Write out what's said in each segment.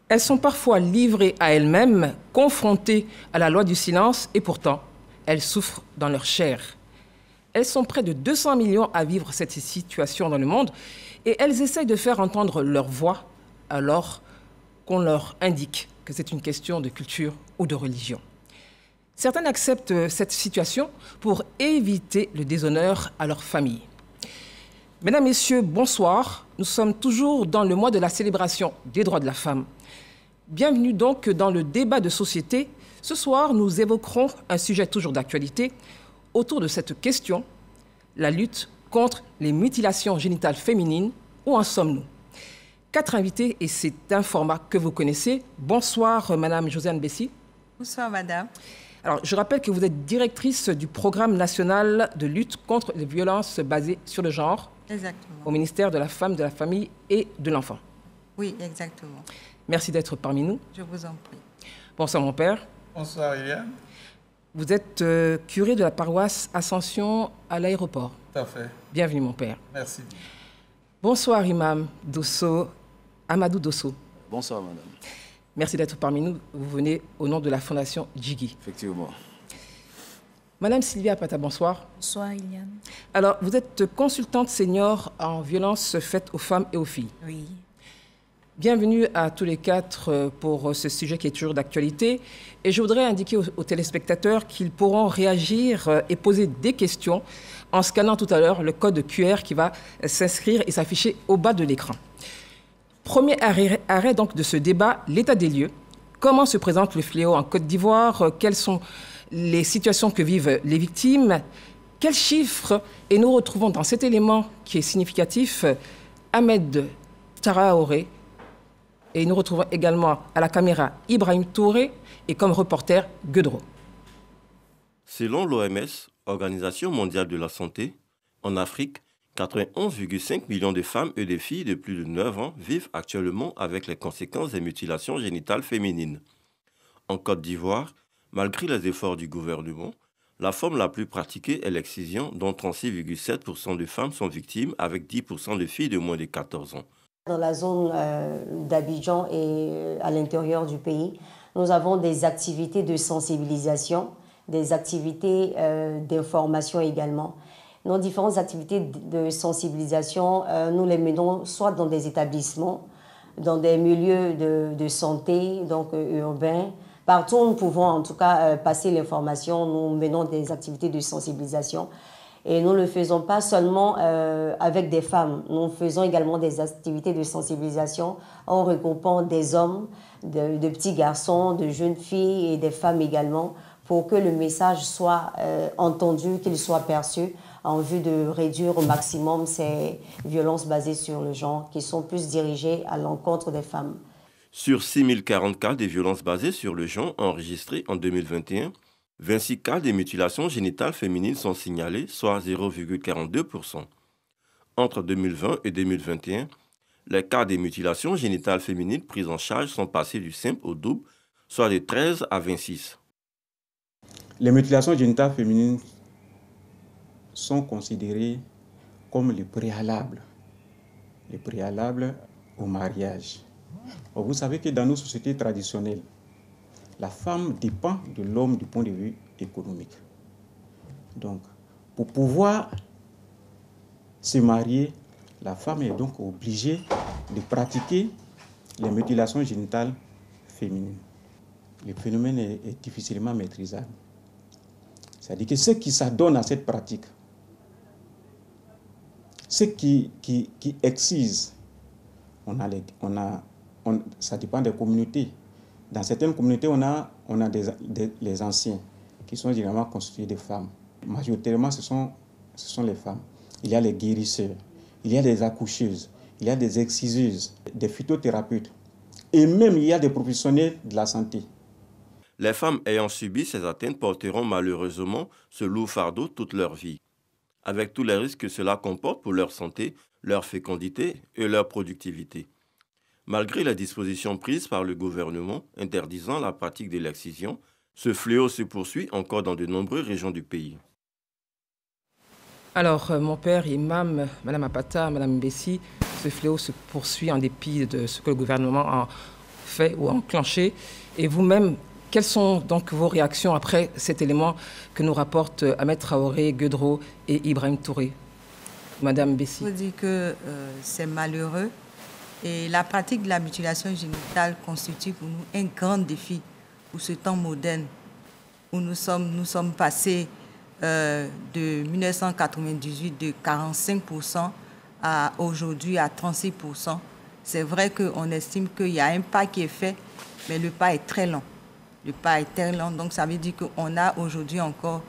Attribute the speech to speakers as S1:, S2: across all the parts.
S1: Elles sont parfois livrées à elles-mêmes, confrontées à la loi du silence, et pourtant, elles souffrent dans leur chair. Elles sont près de 200 millions à vivre cette situation dans le monde, et elles essayent de faire entendre leur voix alors qu'on leur indique que c'est une question de culture ou de religion. Certaines acceptent cette situation pour éviter le déshonneur à leur famille. Mesdames, Messieurs, bonsoir. Nous sommes toujours dans le mois de la célébration des droits de la femme. Bienvenue donc dans le débat de société. Ce soir, nous évoquerons un sujet toujours d'actualité autour de cette question, la lutte contre les mutilations génitales féminines. Où en sommes-nous? 4 invités et c'est un format que vous connaissez. Bonsoir, Madame Josiane Bessy.
S2: Bonsoir, Madame.
S1: Alors, je rappelle que vous êtes directrice du programme national de lutte contre les violences basées sur le genre.
S2: Exactement.
S1: Au ministère de la Femme, de la Famille et de l'Enfant.
S2: Oui, exactement.
S1: Merci d'être parmi nous.
S2: Je vous en prie.
S1: Bonsoir, mon père.
S3: Bonsoir, Eliane.
S1: Vous êtes curé de la paroisse Ascension à l'aéroport.
S3: Tout à fait.
S1: Bienvenue, mon père.
S3: Merci.
S1: Bonsoir, Imam Dosso, Amadou Dosso.
S4: Bonsoir, madame.
S1: Merci d'être parmi nous. Vous venez au nom de la Fondation Djigui.
S4: Effectivement.
S1: Madame Sylvia Pata, bonsoir.
S5: Bonsoir, Eliane.
S1: Alors, vous êtes consultante senior en violences faites aux femmes et aux filles.
S5: Oui.
S1: Bienvenue à tous les 4 pour ce sujet qui est toujours d'actualité. Et je voudrais indiquer aux téléspectateurs qu'ils pourront réagir et poser des questions en scannant tout à l'heure le code QR qui va s'inscrire et s'afficher au bas de l'écran. Premier arrêt donc de ce débat, l'état des lieux. Comment se présente le fléau en Côte d'Ivoire? Quelles sont les situations que vivent les victimes? Quels chiffres? Et nous retrouvons dans cet élément qui est significatif Ahmed Traoré. Et nous retrouvons également à la caméra Ibrahim Touré et comme reporter Guedro.
S6: Selon l'OMS, Organisation mondiale de la santé, en Afrique, 91,5 millions de femmes et de filles de plus de 9 ans vivent actuellement avec les conséquences des mutilations génitales féminines. En Côte d'Ivoire, malgré les efforts du gouvernement, la forme la plus pratiquée est l'excision, dont 36,7% de femmes sont victimes avec 10% de filles de moins de 14 ans.
S7: Dans la zone d'Abidjan et à l'intérieur du pays, nous avons des activités de sensibilisation, des activités d'information également. Nos différentes activités de sensibilisation, nous les menons soit dans des établissements, dans des milieux de santé, donc urbains. Partout où nous pouvons en tout cas passer l'information, nous menons des activités de sensibilisation. Et nous ne le faisons pas seulement avec des femmes, nous faisons également des activités de sensibilisation en regroupant des hommes, de petits garçons, de jeunes filles et des femmes également, pour que le message soit entendu, qu'il soit perçu, en vue de réduire au maximum ces violences basées sur le genre qui sont plus dirigées à l'encontre des femmes.
S6: Sur 6040 cas de violences basées sur le genre enregistrés en 2021, 26 cas de mutilations génitales féminines sont signalés, soit 0,42%. Entre 2020 et 2021, les cas de mutilations génitales féminines prises en charge sont passés du simple au double, soit de 13 à 26.
S8: Les mutilations génitales féminines sont considérées comme les préalables au mariage. Or, vous savez que dans nos sociétés traditionnelles, la femme dépend de l'homme du point de vue économique. Donc, pour pouvoir se marier, la femme est donc obligée de pratiquer les mutilations génitales féminines. Le phénomène est difficilement maîtrisable. C'est-à-dire que ceux qui s'adonnent à cette pratique, ceux qui excisent, ça dépend des communautés. Dans certaines communautés, on a les anciens qui sont généralement constitués de femmes. Majoritairement, ce sont les femmes. Il y a les guérisseurs, il y a des accoucheuses, il y a des exciseuses, des phytothérapeutes. Et même, il y a des professionnels de la santé.
S6: Les femmes ayant subi ces atteintes porteront malheureusement ce lourd fardeau toute leur vie, avec tous les risques que cela comporte pour leur santé, leur fécondité et leur productivité. Malgré les dispositions prises par le gouvernement interdisant la pratique de l'excision, ce fléau se poursuit encore dans de nombreuses régions du pays.
S1: Alors, mon père, imam, Madame Apata, Madame Bessy, ce fléau se poursuit en dépit de ce que le gouvernement fait ou enclenché. Et vous-même, quelles sont donc vos réactions après cet élément que nous rapportent Ahmed Traoré, Guedro et Ibrahim Touré? Madame Bessi.
S2: Je vous dis que c'est malheureux. Et la pratique de la mutilation génitale constitue pour nous un grand défi pour ce temps moderne où nous sommes passés de 1998 de 45% à aujourd'hui à 36%. C'est vrai qu'on estime qu'il y a un pas qui est fait, mais le pas est très lent. Le pas est très lent, donc ça veut dire qu'on a aujourd'hui encore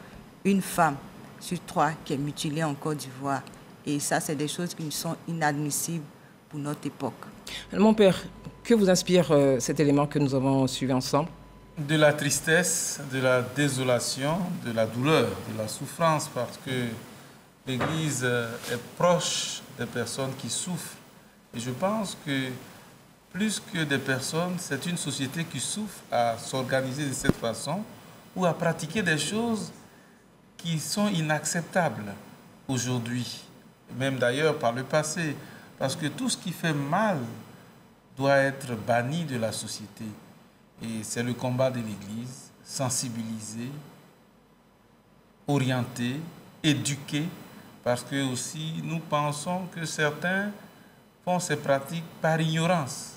S2: une femme sur 3 qui est mutilée en Côte d'Ivoire. Et ça, c'est des choses qui sont inadmissibles pour notre époque.
S1: Mon père, que vous inspire cet élément que nous avons suivi ensemble?
S3: De la tristesse, de la désolation, de la douleur, de la souffrance, parce que l'Église est proche des personnes qui souffrent. Et je pense que plus que des personnes, c'est une société qui souffre à s'organiser de cette façon ou à pratiquer des choses qui sont inacceptables aujourd'hui, même d'ailleurs par le passé. Parce que tout ce qui fait mal doit être banni de la société. Et c'est le combat de l'Église, sensibiliser, orienter, éduquer, parce que aussi nous pensons que certains font ces pratiques par ignorance,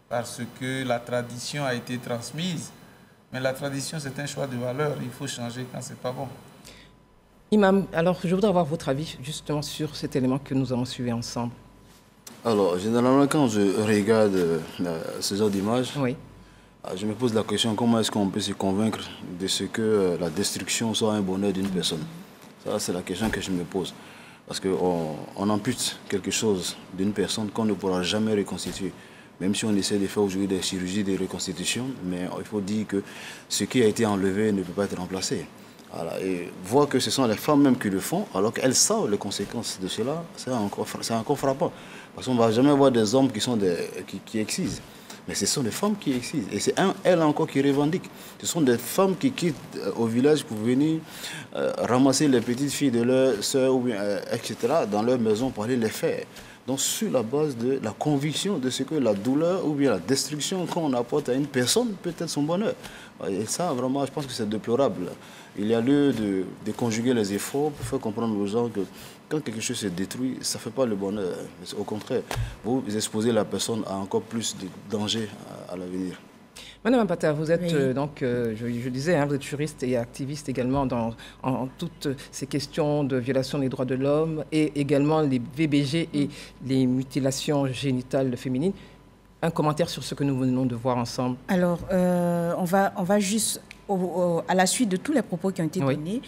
S3: parce que la tradition a été transmise. Mais la tradition, c'est un choix de valeur. Il faut changer quand c'est pas bon.
S1: Imam, alors je voudrais avoir votre avis justement sur cet élément que nous avons suivi ensemble.
S4: Alors, généralement, quand je regarde ce genre d'image,
S1: oui,
S4: je me pose la question, comment est-ce qu'on peut se convaincre de ce que la destruction soit un bonheur d'une personne? Ça, c'est la question que je me pose. Parce qu'on ampute quelque chose d'une personne qu'on ne pourra jamais reconstituer. Même si on essaie de faire aujourd'hui des chirurgies de reconstitution, mais il faut dire que ce qui a été enlevé ne peut pas être remplacé. Voilà. Et voir que ce sont les femmes même qui le font, alors qu'elles savent les conséquences de cela, c'est encore frappant. Parce qu'on ne va jamais voir des hommes qui excisent. Mais ce sont des femmes qui excisent. Et c'est elles encore qui revendiquent. Ce sont des femmes qui quittent au village pour venir ramasser les petites filles de leurs sœurs, etc., dans leur maison pour aller les faire. Donc sur la base de la conviction de ce que la douleur ou bien la destruction qu'on apporte à une personne peut être son bonheur. Et ça, vraiment, je pense que c'est déplorable. Il y a lieu de conjuguer les efforts pour faire comprendre aux gens que quand quelque chose se détruit, ça ne fait pas le bonheur. Au contraire, vous exposez la personne à encore plus de dangers à l'avenir.
S1: Madame Apata, vous êtes
S7: Oui.
S1: donc, je disais, vous êtes juriste et activiste également en toutes ces questions de violation des droits de l'homme et également les VBG et les mutilations génitales féminines. Un commentaire sur ce que nous venons de voir ensemble.
S5: Alors, on va juste, à la suite de tous les propos qui ont été donnés,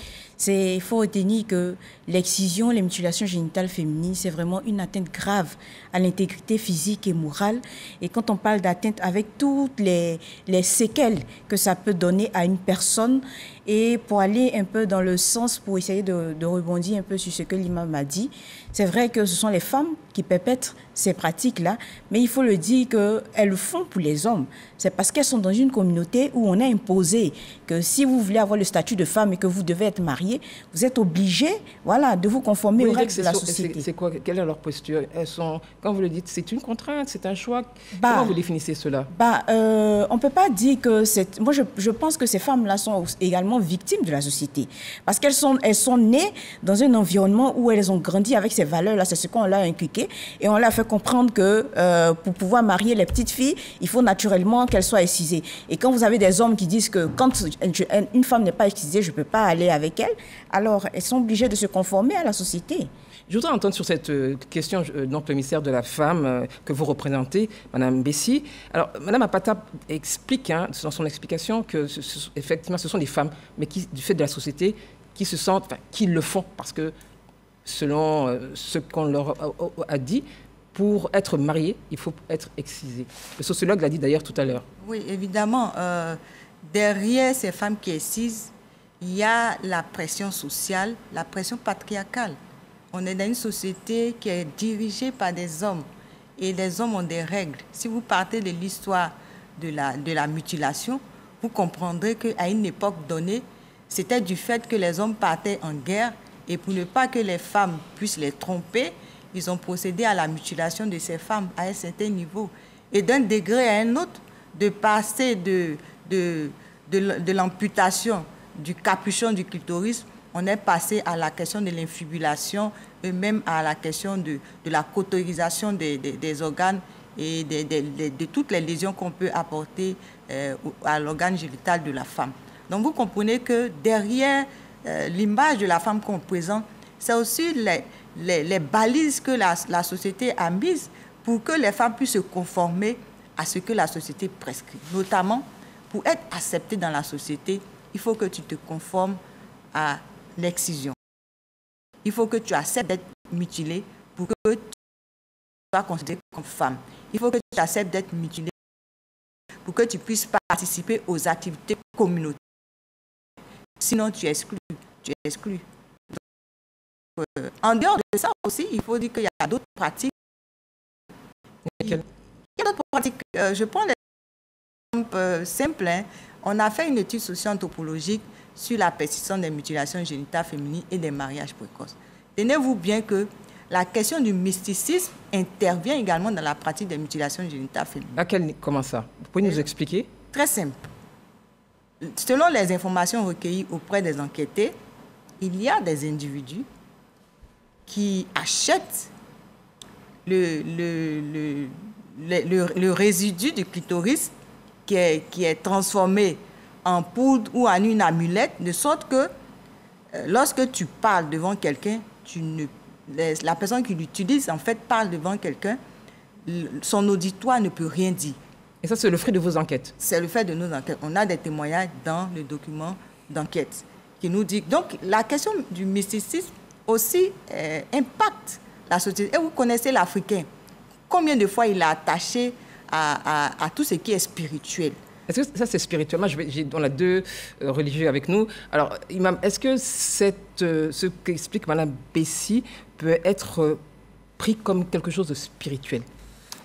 S5: il faut retenir que l'excision, les mutilations génitales féminines, c'est vraiment une atteinte grave à l'intégrité physique et morale. Et quand on parle d'atteinte avec toutes les séquelles que ça peut donner à une personne, et pour aller un peu dans le sens, pour essayer de rebondir un peu sur ce que l'imam a dit, c'est vrai que ce sont les femmes qui perpètrent ces pratiques-là, mais il faut le dire qu'elles le font pour les hommes. C'est parce qu'elles sont dans une communauté où on a imposé que si vous voulez avoir le statut de femme et que vous devez être marié, vous êtes obligé, voilà, de vous conformer aux règles de la société.
S1: C'est quoi, quelle est leur posture? Elles sont, quand vous le dites, c'est une contrainte, c'est un choix. Comment vous définissez cela?
S5: On ne peut pas dire que c'est... Moi, je pense que ces femmes-là sont également victimes de la société. Parce qu'elles sont nées dans un environnement où elles ont grandi avec ces valeurs-là. C'est ce qu'on leur a inculqué. Et on leur a fait comprendre que pour pouvoir marier les petites filles, il faut naturellement qu'elles soient excisées. Et quand vous avez des hommes qui disent que quand une femme n'est pas excisée, je ne peux pas aller avec elle, alors elles sont obligées de se conformer à la société.
S1: Je voudrais entendre sur cette question, donc le ministère de la Femme que vous représentez, Madame Bessi. Alors, Madame Apata explique, dans son explication, que effectivement, ce sont des femmes, mais qui, du fait de la société, qui se sentent, enfin, qui le font, parce que selon ce qu'on leur a dit, pour être marié, il faut être excisé. Le sociologue l'a dit d'ailleurs tout à l'heure.
S2: Oui, évidemment, derrière ces femmes qui excisent, il y a la pression sociale, la pression patriarcale. On est dans une société qui est dirigée par des hommes et les hommes ont des règles. Si vous partez de l'histoire de la mutilation, vous comprendrez qu'à une époque donnée, c'était du fait que les hommes partaient en guerre et pour ne pas que les femmes puissent les tromper, ils ont procédé à la mutilation de ces femmes à un certain niveau. Et d'un degré à un autre, de passer de l'amputation du capuchon du clitoris, on est passé à la question de l'infibulation et même à la question de la cautérisation des organes et de toutes les lésions qu'on peut apporter à l'organe génital de la femme. Donc vous comprenez que derrière l'image de la femme qu'on présente, c'est aussi les balises que la société a mises pour que les femmes puissent se conformer à ce que la société prescrit. Notamment, pour être acceptée dans la société, il faut que tu te conformes à l'excision. Il faut que tu acceptes d'être mutilée pour que tu sois considérée comme femme. Il faut que tu acceptes d'être mutilée pour que tu puisses participer aux activités communautaires. Sinon, tu es exclu. Tu es exclu. Donc, en dehors de ça aussi, il faut dire qu'il y a d'autres pratiques. Il y a d'autres pratiques. Je prends l'exemple simple. On a fait une étude socio-anthropologique sur la persistance des mutilations génitales féminines et des mariages précoces. Tenez-vous bien que la question du mysticisme intervient également dans la pratique des mutilations génitales féminines.
S1: Comment ça? Vous pouvez nous expliquer?
S2: Très simple. Selon les informations recueillies auprès des enquêtés, il y a des individus qui achètent le résidu du clitoris qui est transformé en poudre ou en une amulette, de sorte que lorsque tu parles devant quelqu'un, la personne qui l'utilise, en fait, parle devant quelqu'un, son auditoire ne peut rien dire.
S1: Et ça, c'est le fruit de vos enquêtes? C'est
S2: le fait de nos enquêtes. On a des témoignages dans le document d'enquête qui nous dit... Donc, la question du mysticisme aussi impacte la société. Et vous connaissez l'Africain. Combien de fois il est attaché à tout ce qui est spirituel?
S1: Est-ce que ça, c'est spirituel? Moi, on a deux religieux avec nous. Alors, Imam, est-ce que ce qu'explique Mme Bessi peut être pris comme quelque chose de spirituel?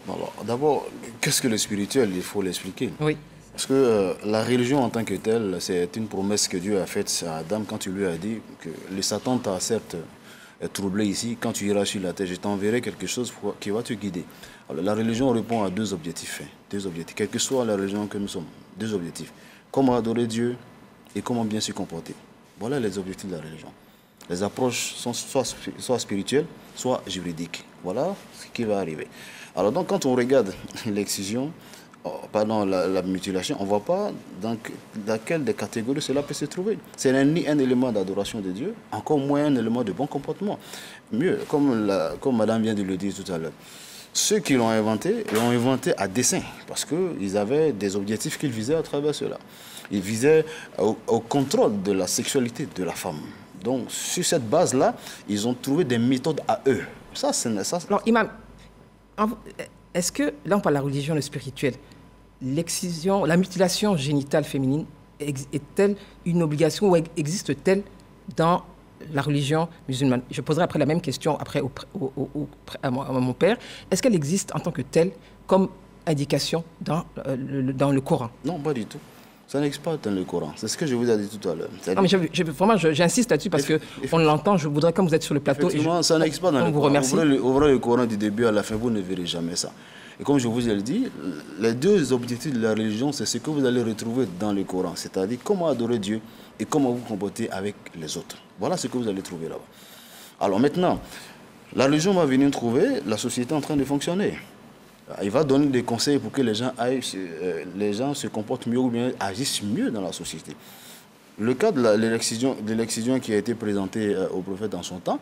S4: Alors, d'abord, qu'est-ce que le spirituel? Il faut l'expliquer.
S1: Oui.
S4: Parce que la religion en tant que telle, c'est une promesse que Dieu a faite à Adam quand il lui a dit que le Satan t'a certes troublé ici, quand tu iras sur la terre, je t'enverrai quelque chose qui va te guider. Alors, la religion répond à deux objectifs. Quelle que soit la religion que nous sommes, deux objectifs. Comment adorer Dieu et comment bien se comporter. Voilà les objectifs de la religion. Les approches sont soit spirituelles, soit juridiques. Voilà ce qui va arriver. Alors donc quand on regarde l'excision, la mutilation, on ne voit pas dans laquelle des catégories cela peut se trouver. Ce n'est ni un élément d'adoration de Dieu, encore moins un élément de bon comportement. Mieux, comme Madame vient de le dire tout à l'heure, ceux qui l'ont inventé à dessein, parce qu'ils avaient des objectifs qu'ils visaient à travers cela. Ils visaient au contrôle de la sexualité de la femme. Donc sur cette base-là, ils ont trouvé des méthodes à eux. Ça.
S1: Alors Imam, est-ce que, là on parle de la religion, le spirituel, l'excision, la mutilation génitale féminine est-elle une obligation ou existe-t-elle dans la religion musulmane? Je poserai après la même question à mon père. Est-ce qu'elle existe en tant que telle comme indication dans le Coran?
S4: Non, pas du tout. Ça n'existe pas dans le Coran. C'est ce que je vous ai dit tout à l'heure.
S1: Non, mais vraiment, j'insiste là-dessus parce qu'on l'entend. Je voudrais, comme vous êtes sur le plateau...
S4: Effectivement, ça n'existe pas dans le Coran.
S1: Remercie.
S4: Ouvrez le Coran du début à la fin, vous ne verrez jamais ça. Et comme je vous ai dit, les deux objectifs de la religion, c'est ce que vous allez retrouver dans le Coran. C'est-à-dire comment adorer Dieu et comment vous comporter avec les autres. Voilà ce que vous allez trouver là-bas. Alors maintenant, la religion va venir trouver la société en train de fonctionner. Il va donner des conseils pour que les gens se comportent mieux ou bien agissent mieux dans la société. Le cas de l'excision qui a été présenté au prophète dans son temps,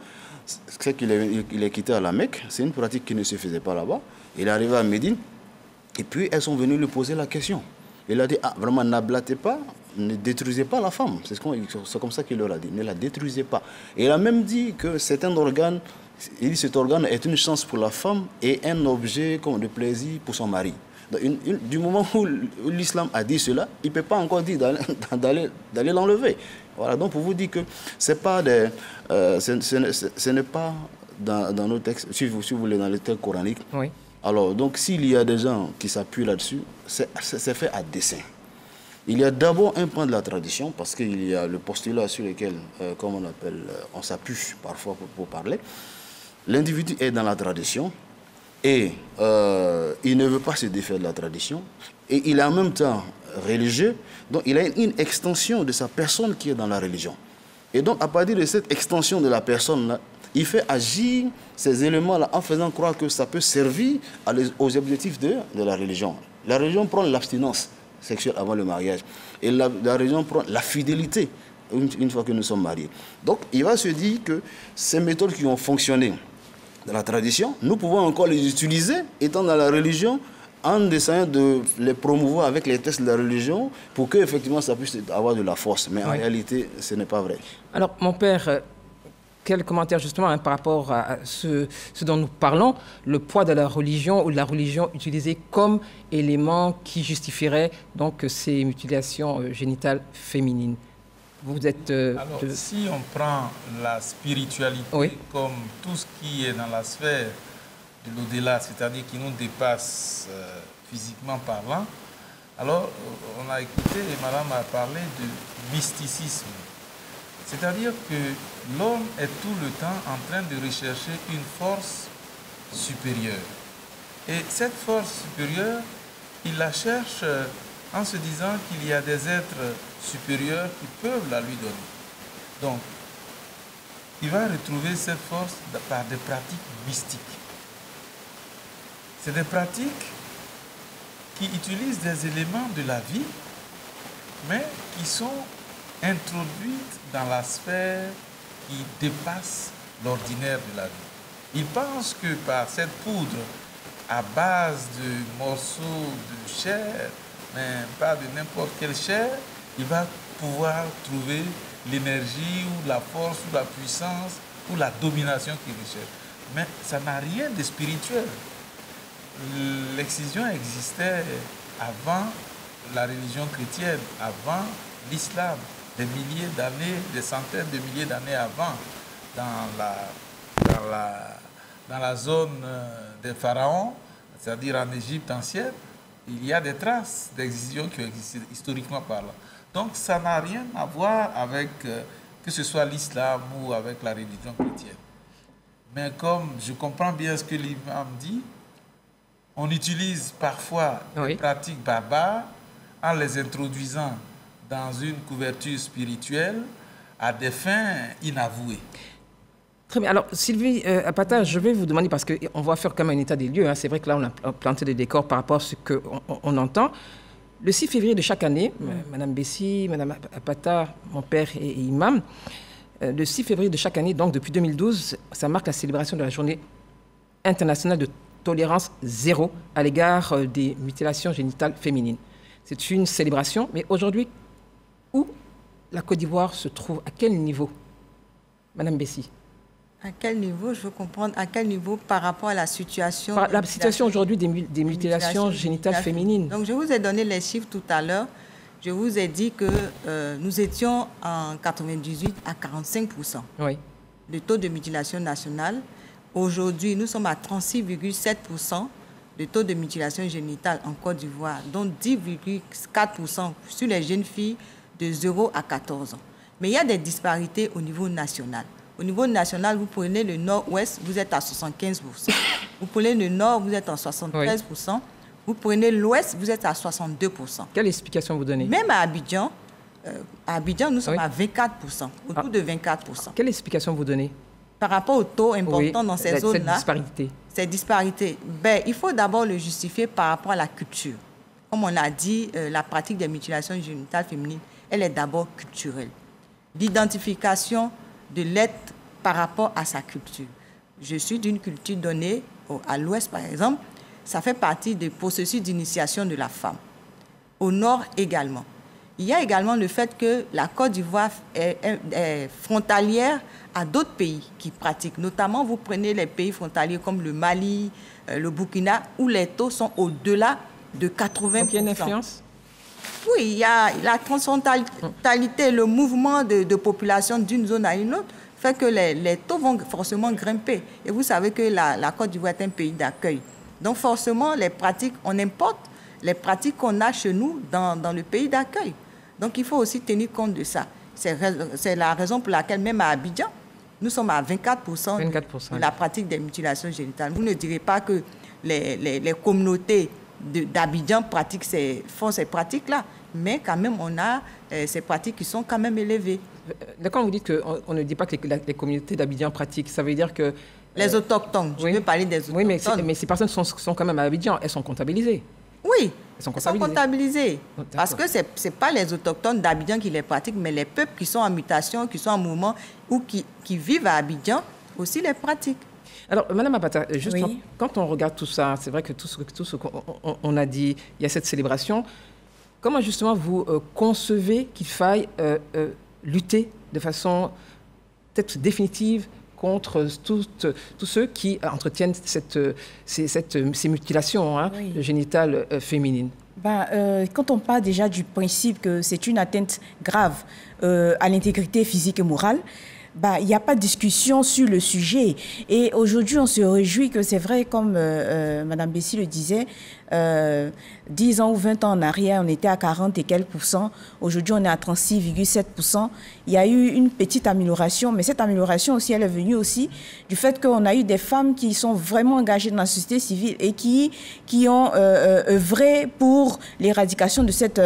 S4: c'est qu'il est quitté à la Mecque. C'est une pratique qui ne se faisait pas là-bas. Il est arrivé à Médine et puis elles sont venues lui poser la question. Il a dit, vraiment, n'ablatez pas, ne détruisez pas la femme. C'est comme ça qu'il leur a dit, ne la détruisez pas. Et il a même dit que certains organes, cet organe est une chance pour la femme et un objet de plaisir pour son mari. Du moment où l'islam a dit cela, il ne peut pas encore dire d'aller l'enlever. Voilà, donc pour vous dire que ce n'est pas dans nos textes, si vous voulez, dans les textes coraniques.
S1: Oui.
S4: Alors, donc s'il y a des gens qui s'appuient là-dessus, c'est fait à dessein. Il y a d'abord un point de la tradition, parce qu'il y a le postulat sur lequel, on s'appuie parfois pour parler. L'individu est dans la tradition. et il ne veut pas se défaire de la tradition, et il est en même temps religieux, donc il a une extension de sa personne qui est dans la religion. Et donc à partir de cette extension de la personne-là, il fait agir ces éléments-là en faisant croire que ça peut servir aux objectifs de la religion. La religion prend l'abstinence sexuelle avant le mariage, et la religion prend la fidélité une fois que nous sommes mariés. Donc il va se dire que ces méthodes qui ont fonctionné dans la tradition, nous pouvons encore les utiliser étant dans la religion, en essayant de les promouvoir avec les textes de la religion pour qu'effectivement ça puisse avoir de la force. Mais en réalité, ce n'est pas vrai.
S1: Alors, mon père, quel commentaire justement par rapport à ce dont nous parlons, le poids de la religion ou de la religion utilisée comme élément qui justifierait donc ces mutilations génitales féminines? Vous êtes...
S3: Alors, si on prend la spiritualité comme tout ce qui est dans la sphère de l'au-delà, c'est-à-dire qui nous dépasse physiquement parlant, alors on a écouté et madame a parlé de mysticisme. C'est-à-dire que l'homme est tout le temps en train de rechercher une force supérieure. Et cette force supérieure, il la cherche en se disant qu'il y a des êtres supérieurs qui peuvent la lui donner. Donc, il va retrouver cette force par des pratiques mystiques. C'est des pratiques qui utilisent des éléments de la vie, mais qui sont introduites dans la sphère qui dépasse l'ordinaire de la vie. Il pense que par cette poudre à base de morceaux de chair, mais pas de n'importe quelle chair, il va pouvoir trouver l'énergie ou la force ou la puissance ou la domination qu'il recherche. Mais ça n'a rien de spirituel. L'excision existait avant la religion chrétienne, avant l'islam, des milliers d'années, des centaines de milliers d'années avant, dans la zone des pharaons, c'est-à-dire en Égypte ancienne, il y a des traces d'excision qui ont existé historiquement parlant. Donc ça n'a rien à voir avec que ce soit l'islam ou avec la religion chrétienne. Mais comme je comprends bien ce que l'imam dit, on utilise parfois des pratiques barbares en les introduisant dans une couverture spirituelle à des fins inavouées.
S1: Très bien. Alors, Sylvie Apata, je vais vous demander, parce qu'on va faire comme un état des lieux, hein. C'est vrai que là, on a planté des décors par rapport à ce qu'on entend. Le 6 février de chaque année, Madame Bessi, Madame Apata, mon père et imam, le 6 février de chaque année, donc depuis 2012, ça marque la célébration de la journée internationale de tolérance zéro à l'égard des mutilations génitales féminines. C'est une célébration, mais aujourd'hui, où la Côte d'Ivoire se trouve? À quel niveau? Madame Bessi.
S2: À quel niveau? Je veux comprendre. À quel niveau par rapport à la situation?
S1: La situation aujourd'hui des mutilations génitales féminines.
S2: Donc, je vous ai donné les chiffres tout à l'heure. Je vous ai dit que nous étions en 98 à 45%.
S1: Oui.
S2: Le taux de mutilation nationale. Aujourd'hui, nous sommes à 36,7% de taux de mutilation génitale en Côte d'Ivoire, dont 10,4% sur les jeunes filles de 0 à 14 ans. Mais il y a des disparités au niveau national. Au niveau national, vous prenez le nord-ouest, vous êtes à 75%. Vous prenez le nord, vous êtes à 73%. Oui. Vous prenez l'ouest, vous êtes à 62%.
S1: Quelle explication vous donnez?
S2: Même à Abidjan, nous sommes à 24%, autour de 24%.
S1: Quelle explication vous donnez?
S2: Par rapport au taux important dans ces zones-là,
S1: cette
S2: disparité, il faut d'abord le justifier par rapport à la culture. Comme on a dit, la pratique des mutilations génitales féminines, elle est d'abord culturelle. L'identification de l'être par rapport à sa culture. Je suis d'une culture donnée, à l'ouest par exemple, ça fait partie des processus d'initiation de la femme. Au nord également. Il y a également le fait que la Côte d'Ivoire est frontalière à d'autres pays qui pratiquent. Notamment, vous prenez les pays frontaliers comme le Mali, le Burkina, où les taux sont au-delà de 80%.
S1: Donc, il y a une influence?
S2: Oui, il y a la transfrontalité, le mouvement de population d'une zone à une autre fait que les taux vont forcément grimper. Et vous savez que la Côte d'Ivoire est un pays d'accueil. Donc, forcément, les pratiques, on importe les pratiques qu'on a chez nous dans le pays d'accueil. Donc, il faut aussi tenir compte de ça. C'est la raison pour laquelle, même à Abidjan, nous sommes à 24% de la pratique des mutilations génitales. Vous ne direz pas que les communautés d'Abidjan font ces pratiques-là. Mais quand même, on a ces pratiques qui sont quand même élevées.
S1: D'accord, vous dites qu'on ne dit pas que les communautés d'Abidjan pratiquent. Ça veut dire que...
S2: Les autochtones, je veux parler des autochtones.
S1: Oui, mais ces personnes sont quand même à Abidjan, elles sont comptabilisées.
S2: Oui, elles sont comptabilisées. Parce que ce n'est pas les autochtones d'Abidjan qui les pratiquent, mais les peuples qui sont en mutation, qui sont en mouvement ou qui vivent à Abidjan aussi les pratiquent.
S1: Alors, Madame Apata, justement, quand on regarde tout ça, c'est vrai que tout ce qu'on a dit, il y a cette célébration. Comment justement vous concevez qu'il faille lutter de façon peut-être définitive contre tous ceux qui entretiennent ces mutilations génitales féminines?
S5: Quand on parle déjà du principe que c'est une atteinte grave à l'intégrité physique et morale, il n'y a pas de discussion sur le sujet. Et aujourd'hui, on se réjouit que c'est vrai, comme Mme Bessi le disait, 10 ans ou 20 ans en arrière, on était à 40 et quelques %. Aujourd'hui, on est à 36,7%. Il y a eu une petite amélioration, mais cette amélioration aussi, elle est venue aussi du fait qu'on a eu des femmes qui sont vraiment engagées dans la société civile et qui ont œuvré pour l'éradication de cette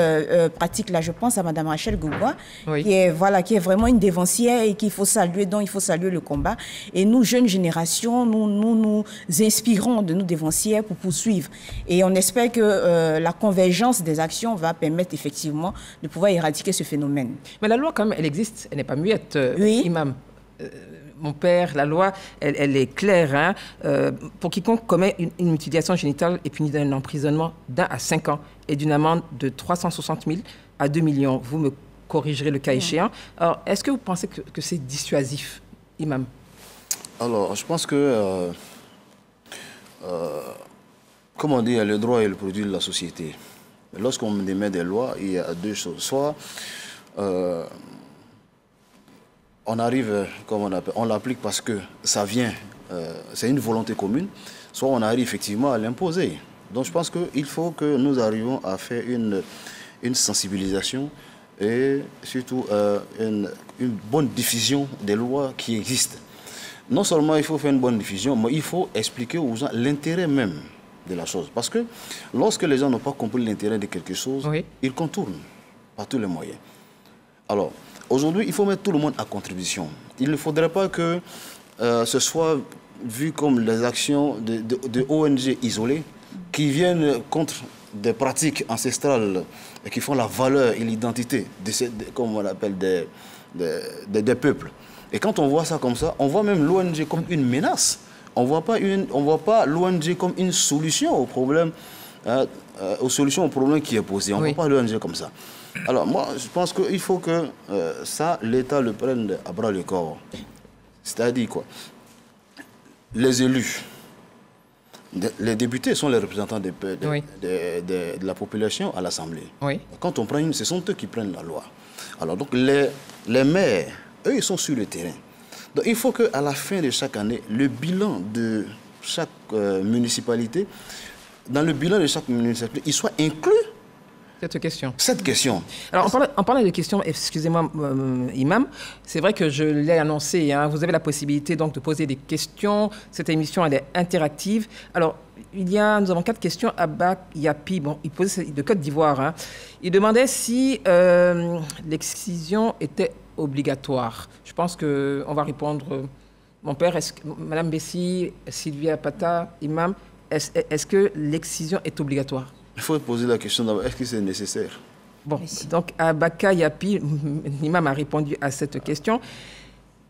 S5: pratique-là. Je pense à Mme Rachel Gougoua, qui est vraiment une dévancière et qu'il faut saluer, dont il faut saluer le combat. Et nous, jeunes générations, nous inspirons de nos dévancières pour poursuivre. Et on espère que la convergence des actions va permettre effectivement de pouvoir éradiquer ce phénomène.
S1: Mais la loi, quand même, elle existe, elle n'est pas muette,
S5: oui.
S1: Imam. Mon père, la loi, elle est claire. Pour quiconque commet une mutilation génitale est puni d'un emprisonnement d'1 à 5 ans et d'une amende de 360 000 à 2 millions. Vous me corrigerez le cas échéant. Alors, est-ce que vous pensez que c'est dissuasif, Imam?
S4: Alors, je pense que... comme on dit, le droit est le produit de la société. Lorsqu'on émet des lois, il y a deux choses. Soit on arrive, comme on l'applique parce que ça vient, c'est une volonté commune, soit on arrive effectivement à l'imposer. Donc je pense qu'il faut que nous arrivions à faire une sensibilisation et surtout une bonne diffusion des lois qui existent. Non seulement il faut faire une bonne diffusion, mais il faut expliquer aux gens l'intérêt même de la chose. Parce que lorsque les gens n'ont pas compris l'intérêt de quelque chose, ils contournent par tous les moyens. Alors, aujourd'hui, il faut mettre tout le monde à contribution. Il ne faudrait pas que ce soit vu comme les actions de ONG isolées qui viennent contre des pratiques ancestrales et qui font la valeur et l'identité, comme on l'appelle, des peuples. Et quand on voit ça comme ça, on voit même l'ONG comme une menace. On ne voit pas l'ONG comme une solution au problème, aux solutions au problème qui est posé. On ne voit pas l'ONG comme ça. Alors moi, je pense qu'il faut que ça, l'État le prenne à bras le corps. C'est-à-dire quoi? Les élus, les députés sont les représentants de la population à l'Assemblée. Quand on prend ce sont eux qui prennent la loi. Alors donc les maires, eux, ils sont sur le terrain. Donc il faut qu'à la fin de chaque année, le bilan de chaque municipalité, dans le bilan de chaque municipalité, il soit inclus cette question.
S1: Alors, en parlant de questions, excusez-moi, Imam, c'est vrai que je l'ai annoncé, vous avez la possibilité donc de poser des questions. Cette émission, elle est interactive. Alors, nous avons 4 questions. Abba Yapi, il posait de Côte d'Ivoire. Il demandait si l'excision était obligatoire. Je pense qu'on va répondre. Mon père, Madame Bessi, Sylvia Pata, Imam, est-ce que l'excision est obligatoire?
S4: Il faut poser la question d'abord, est-ce que c'est nécessaire?
S1: Bon, donc Abaka Yapi, Imam a répondu à cette question.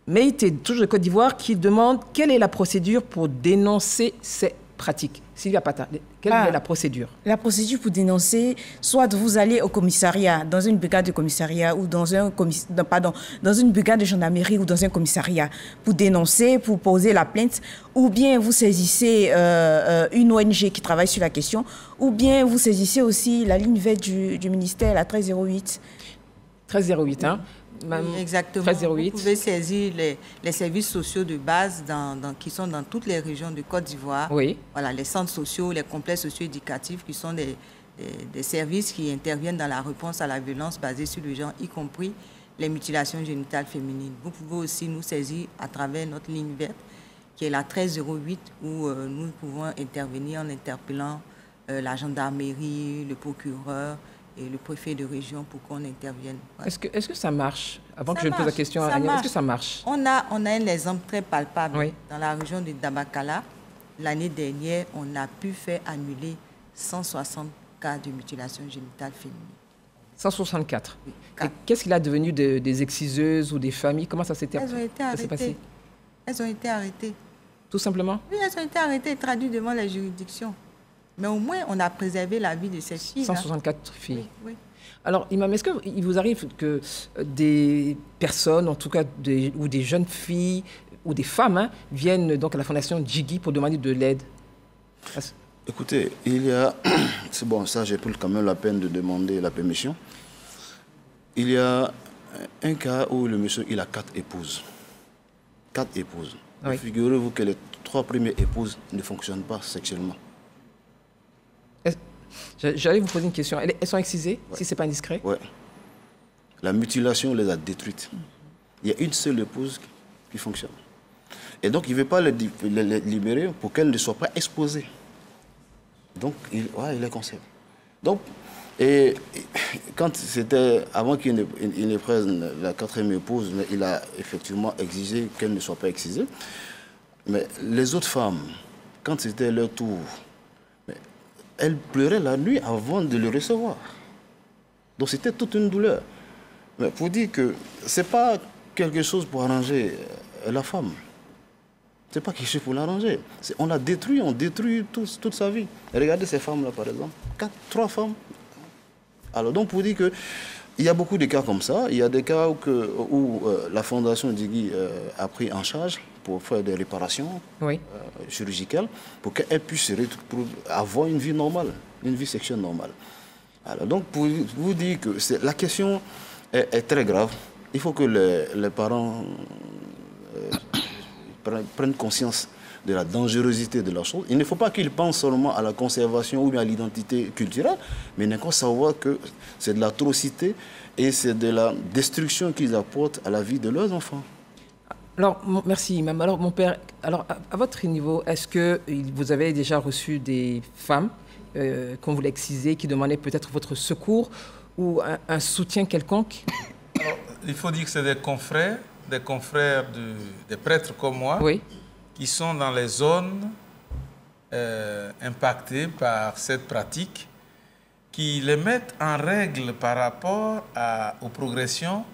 S1: Mais il était toujours de Côte d'Ivoire qui demande quelle est la procédure pour dénoncer ces pratiques. Sylvia Pata, quelle est la procédure? La procédure pour dénoncer, soit vous allez au commissariat, dans une brigade de commissariat ou dans une brigade de gendarmerie ou dans un commissariat pour dénoncer, pour poser la plainte, ou bien vous saisissez une ONG qui travaille sur la question, ou bien vous saisissez aussi la ligne verte du ministère, la 1308. 1308, hein?
S2: Oui, exactement. 1308. Vous pouvez saisir les services sociaux de base qui sont dans toutes les régions de Côte d'Ivoire. Oui. Voilà, les centres sociaux, les complexes socio-éducatifs qui sont des services qui interviennent dans la réponse à la violence basée sur le genre, y compris les mutilations génitales féminines. Vous pouvez aussi nous saisir à travers notre ligne verte qui est la 1308, où nous pouvons intervenir en interpellant la gendarmerie, le procureur et le préfet de région pour qu'on intervienne. Ouais.
S1: Est-ce que ça marche? Avant que je ne pose la question à Agnès, est-ce que ça marche?
S2: On a un exemple très palpable.
S1: Oui.
S2: Dans la région de Dabakala, l'année dernière, on a pu faire annuler 160 cas de mutilation génitale féminine.
S1: 164.
S2: Oui.
S1: Et qu'est-ce qu'il a devenu des exciseuses ou des familles? Comment ça s'est
S2: passé? Elles ont été arrêtées.
S1: Tout simplement?
S2: Oui, elles ont été arrêtées et traduites devant les juridictions. Mais au moins, on a préservé la vie de ces filles.
S1: 164 filles.
S2: Oui, oui.
S1: Alors, Imam, est-ce qu'il vous arrive que des personnes, en tout cas ou des jeunes filles ou des femmes, hein, viennent donc à la Fondation Djigui pour demander de l'aide?
S4: Écoutez, il y a... C'est bon, ça, j'ai pris quand même la peine de demander la permission. Il y a un cas où le monsieur, il a 4 épouses. 4 épouses.
S1: Oui.
S4: Figurez-vous que les 3 premières épouses ne fonctionnent pas sexuellement.
S1: J'allais vous poser une question. Elles sont excisées,
S4: ouais.
S1: Si ce n'est pas indiscret?
S4: Oui. La mutilation les a détruites. Il y a une seule épouse qui fonctionne. Et donc, il ne veut pas les libérer pour qu'elles ne soient pas exposées. Donc, il les conserve. Donc, et quand c'était avant qu'il ne prenne la 4e épouse, mais il a effectivement exigé qu'elle ne soit pas excisée. Mais les autres femmes, quand c'était leur tour, elles pleuraient la nuit avant de le recevoir. Donc c'était toute une douleur. Mais pour dire que ce n'est pas quelque chose pour arranger la femme. Ce n'est pas quelque chose pour l'arranger. On la détruit, on détruit toute sa vie. Et regardez ces femmes-là, par exemple. 3 femmes. Alors donc pour dire qu'il y a beaucoup de cas comme ça. Il y a des cas où la Fondation Djigui a pris en charge pour faire des réparations chirurgicales, pour qu'elle puisse avoir une vie normale, une vie sexuelle normale. Alors donc, pour vous dire que la question est très grave, il faut que les parents prennent conscience de la dangerosité de la chose. Il ne faut pas qu'ils pensent seulement à la conservation ou à l'identité culturelle, mais il faut savoir que c'est de l'atrocité et c'est de la destruction qu'ils apportent à la vie de leurs enfants.
S1: Alors, merci, Imam. Alors, mon père, à votre niveau, est-ce que vous avez déjà reçu des femmes qu'on voulait exciser, qui demandaient peut-être votre secours ou un soutien quelconque?
S3: Alors, il faut dire que c'est des confrères des prêtres comme moi,
S1: oui,
S3: qui sont dans les zones impactées par cette pratique, qui les mettent en règle par rapport aux progressions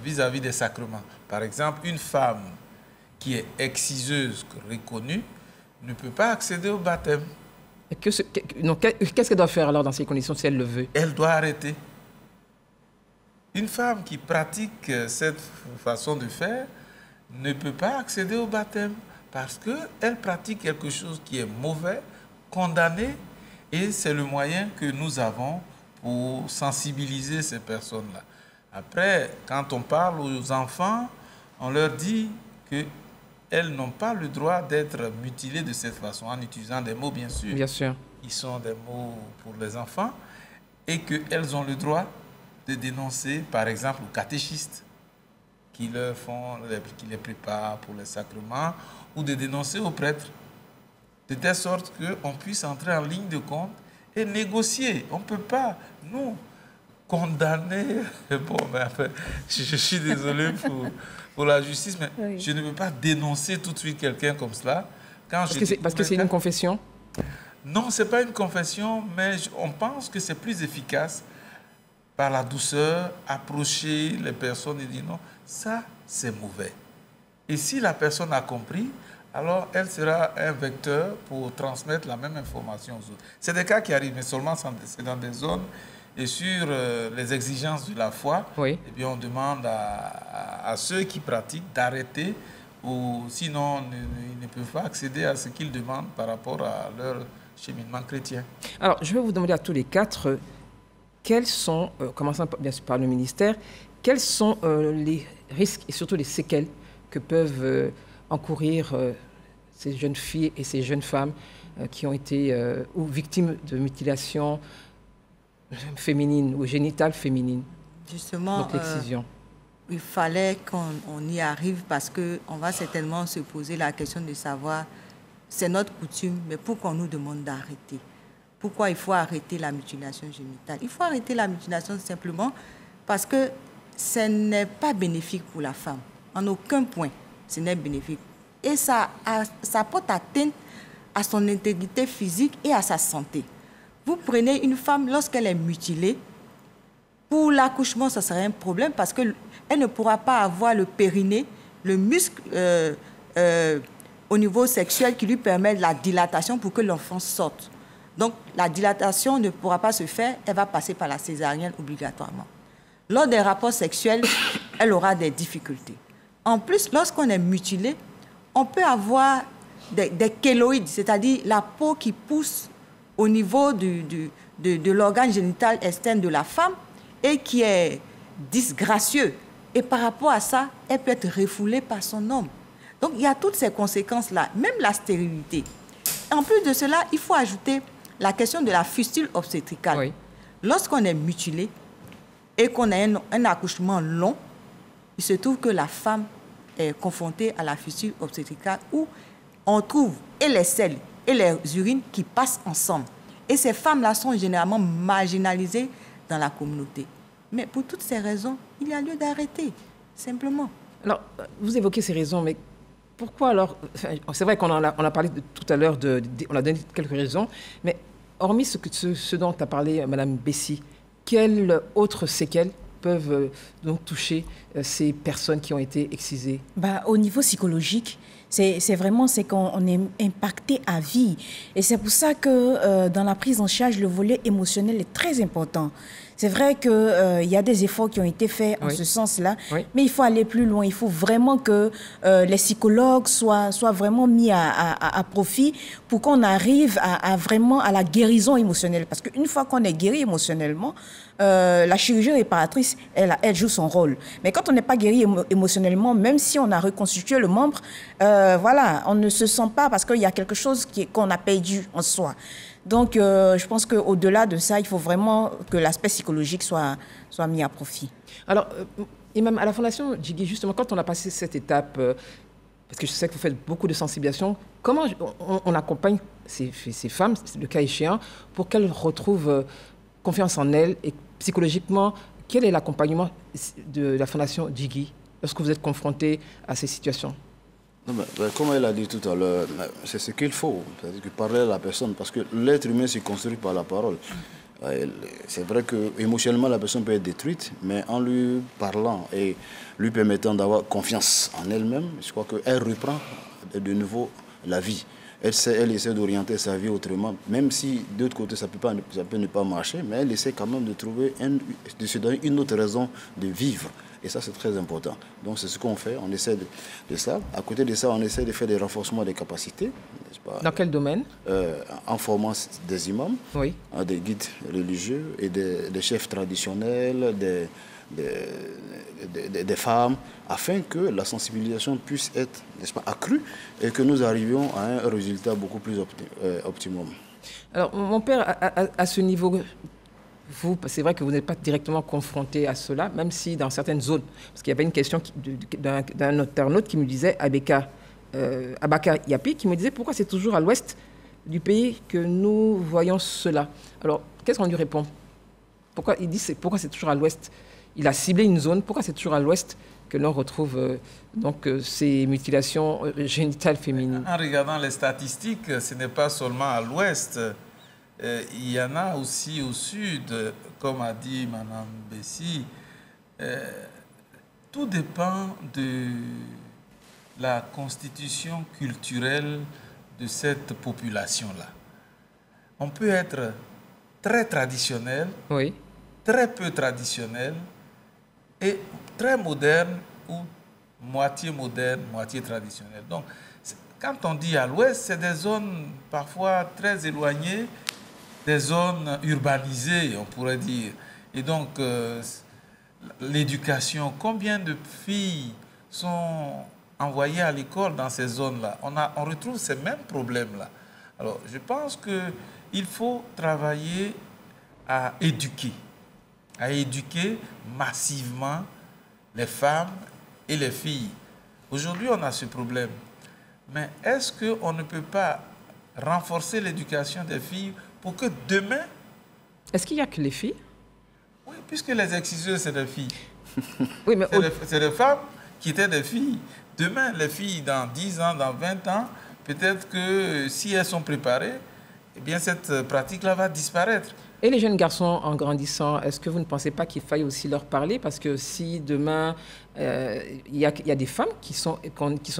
S3: vis-à-vis des sacrements. Par exemple, une femme qui est exciseuse reconnue ne peut pas accéder au baptême.
S1: Qu'est-ce qu'elle doit faire alors dans ces conditions si elle le veut?
S3: Elle doit arrêter. Une femme qui pratique cette façon de faire ne peut pas accéder au baptême parce qu'elle pratique quelque chose qui est mauvais, condamné, et c'est le moyen que nous avons pour sensibiliser ces personnes-là. Après, quand on parle aux enfants, on leur dit qu'elles n'ont pas le droit d'être mutilées de cette façon, en utilisant des mots, bien sûr.
S1: Bien sûr.
S3: Qui sont des mots pour les enfants, et qu'elles ont le droit de dénoncer, par exemple, aux catéchistes qui les préparent pour les sacrements, ou de dénoncer aux prêtres, de telle sorte qu'on puisse entrer en ligne de compte et négocier. On ne peut pas, nous, condamner. Bon, mais enfin, je suis désolé pour la justice, mais oui, je ne peux pas dénoncer tout de suite quelqu'un comme cela.
S1: Parce que c'est une confession?
S3: Non, ce n'est pas une confession, mais on pense que c'est plus efficace par la douceur, approcher les personnes et dire non, ça c'est mauvais. Et si la personne a compris, alors elle sera un vecteur pour transmettre la même information aux autres. C'est des cas qui arrivent, mais seulement c'est dans des zones et sur les exigences de la foi.
S1: Oui.
S3: Eh bien, on demande à ceux qui pratiquent d'arrêter, ou sinon ils ne peuvent pas accéder à ce qu'ils demandent par rapport à leur cheminement chrétien.
S1: Alors, je vais vous demander à tous les 4, quels sont, commençant bien sûr par le ministère, quels sont les risques et surtout les séquelles que peuvent encourir ces jeunes filles et ces jeunes femmes qui ont été ou victimes de mutilations féminines ou génitales féminines?
S2: Justement,
S1: donc l'excision.
S2: il fallait qu'on y arrive parce qu'on va certainement se poser la question de savoir, c'est notre coutume, mais pourquoi on nous demande d'arrêter? Pourquoi il faut arrêter la mutilation génitale? Il faut arrêter la mutilation simplement parce que ce n'est pas bénéfique pour la femme. En aucun point, ce n'est bénéfique. Et ça porte atteinte à son intégrité physique et à sa santé. Vous prenez une femme, lorsqu'elle est mutilée, pour l'accouchement, ça serait un problème parce qu'elle ne pourra pas avoir le périnée, le muscle au niveau sexuel qui lui permet de la dilatation pour que l'enfant sorte. Donc, la dilatation ne pourra pas se faire, elle va passer par la césarienne obligatoirement. Lors des rapports sexuels, elle aura des difficultés. En plus, lorsqu'on est mutilé, on peut avoir des kéloïdes, c'est-à-dire la peau qui pousse au niveau de l'organe génital externe de la femme et qui est disgracieux. Et par rapport à ça, elle peut être refoulée par son homme. Donc, il y a toutes ces conséquences-là, même la stérilité. En plus de cela, il faut ajouter la question de la fistule obstétricale. Oui. Lorsqu'on est mutilé et qu'on a un accouchement long, il se trouve que la femme est confrontée à la fistule obstétricale où on trouve et les selles et les urines qui passent ensemble. Et ces femmes-là sont généralement marginalisées dans la communauté. Mais pour toutes ces raisons, il y a lieu d'arrêter, simplement.
S1: Alors, vous évoquez ces raisons, mais pourquoi alors... C'est vrai qu'on on a parlé tout à l'heure, on a donné quelques raisons, mais hormis ce dont a parlé Mme Bessy, quelles autres séquelles peuvent donc toucher ces personnes qui ont été excisées?
S5: Au niveau psychologique, c'est vraiment qu'on est impacté à vie. Et c'est pour ça que dans la prise en charge, le volet émotionnel est très important. C'est vrai qu'il y a des efforts qui ont été faits en ce sens-là, mais il faut aller plus loin. Il faut vraiment que les psychologues soient vraiment mis à profit pour qu'on arrive vraiment à la guérison émotionnelle. Parce qu'une fois qu'on est guéri émotionnellement, la chirurgie réparatrice, elle joue son rôle. Mais quand on n'est pas guéri émotionnellement, même si on a reconstitué le membre, voilà, on ne se sent pas parce qu'il y a quelque chose qu'on a perdu en soi. Donc, je pense qu'au-delà de ça, il faut vraiment que l'aspect psychologique soit mis à profit.
S1: Alors, et même à la Fondation Djigui, justement, quand on a passé cette étape, parce que je sais que vous faites beaucoup de sensibilisation, comment on accompagne ces femmes, le cas échéant, pour qu'elles retrouvent confiance en elles et psychologiquement, quel est l'accompagnement de la Fondation Djigui lorsque vous êtes confronté à ces situations?
S4: Non, comme elle a dit tout à l'heure, c'est ce qu'il faut, c'est-à-dire que parler à la personne, parce que l'être humain se construit par la parole. C'est vrai qu'émotionnellement, la personne peut être détruite, mais en lui parlant et lui permettant d'avoir confiance en elle-même, je crois qu'elle reprend de nouveau la vie. Elle essaie d'orienter sa vie autrement, même si de l'autre côté, ça peut ne pas marcher, mais elle essaie quand même de trouver, de se donner une autre raison de vivre. Et ça, c'est très important. Donc, c'est ce qu'on fait. On essaie de ça. À côté de ça, on essaie de faire des renforcements des capacités. N'est-ce pas?
S1: Dans quel domaine?
S4: En formant des imams,
S1: oui,
S4: des guides religieux et des chefs traditionnels, des femmes, afin que la sensibilisation puisse être, n'est-ce pas, accrue et que nous arrivions à un résultat beaucoup plus optimum. Alors,
S1: mon père, à ce niveau... C'est vrai que vous n'êtes pas directement confronté à cela, même si dans certaines zones, parce qu'il y avait une question d'un internaute qui me disait, Abaka Yapi, qui me disait pourquoi c'est toujours à l'ouest du pays que nous voyons cela. Alors, qu'est-ce qu'on lui répond? Pourquoi c'est toujours à l'ouest? Il a ciblé une zone, pourquoi c'est toujours à l'ouest que l'on retrouve ces mutilations génitales féminines?
S3: En regardant les statistiques, ce n'est pas seulement à l'ouest. Il y en a aussi au sud, comme a dit Mme Bessy. Tout dépend de la constitution culturelle de cette population-là. On peut être très traditionnel,
S1: oui,
S3: très peu traditionnel, et très moderne ou moitié moderne, moitié traditionnel. Donc, quand on dit à l'ouest, c'est des zones parfois très éloignées, des zones urbanisées, on pourrait dire. Et donc, l'éducation, combien de filles sont envoyées à l'école dans ces zones-là? On retrouve ces mêmes problèmes-là. Alors, je pense qu'il faut travailler à éduquer massivement les femmes et les filles. Aujourd'hui, on a ce problème. Mais est-ce qu'on ne peut pas renforcer l'éducation des filles pour que demain...
S1: Est-ce qu'il n'y a que les filles?
S3: Oui, puisque les exciseuses, c'est des filles.
S1: Oui, mais
S3: c'est des femmes qui étaient des filles. Demain, les filles, dans 10 ans, dans 20 ans, peut-être que si elles sont préparées, eh bien, cette pratique-là va disparaître.
S1: Et les jeunes garçons, en grandissant, est-ce que vous ne pensez pas qu'il faille aussi leur parler? Parce que si demain, il y a des femmes qui sont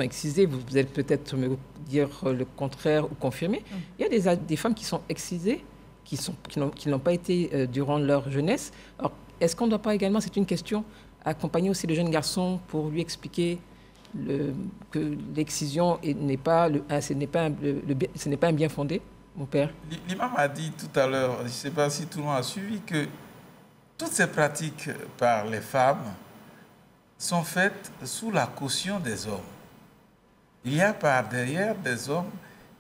S1: excisées, vous allez peut-être me dire le contraire ou confirmer. Il y a des femmes qui sont excisées, qui n'ont pas été durant leur jeunesse. Alors, est-ce qu'on ne doit pas également, c'est une question, accompagner aussi le jeune garçon pour lui expliquer que l'excision n'est pas un bien fondé, mon père?
S3: L'imam a dit tout à l'heure, je ne sais pas si tout le monde a suivi, que toutes ces pratiques par les femmes sont faites sous la caution des hommes. Il y a par derrière des hommes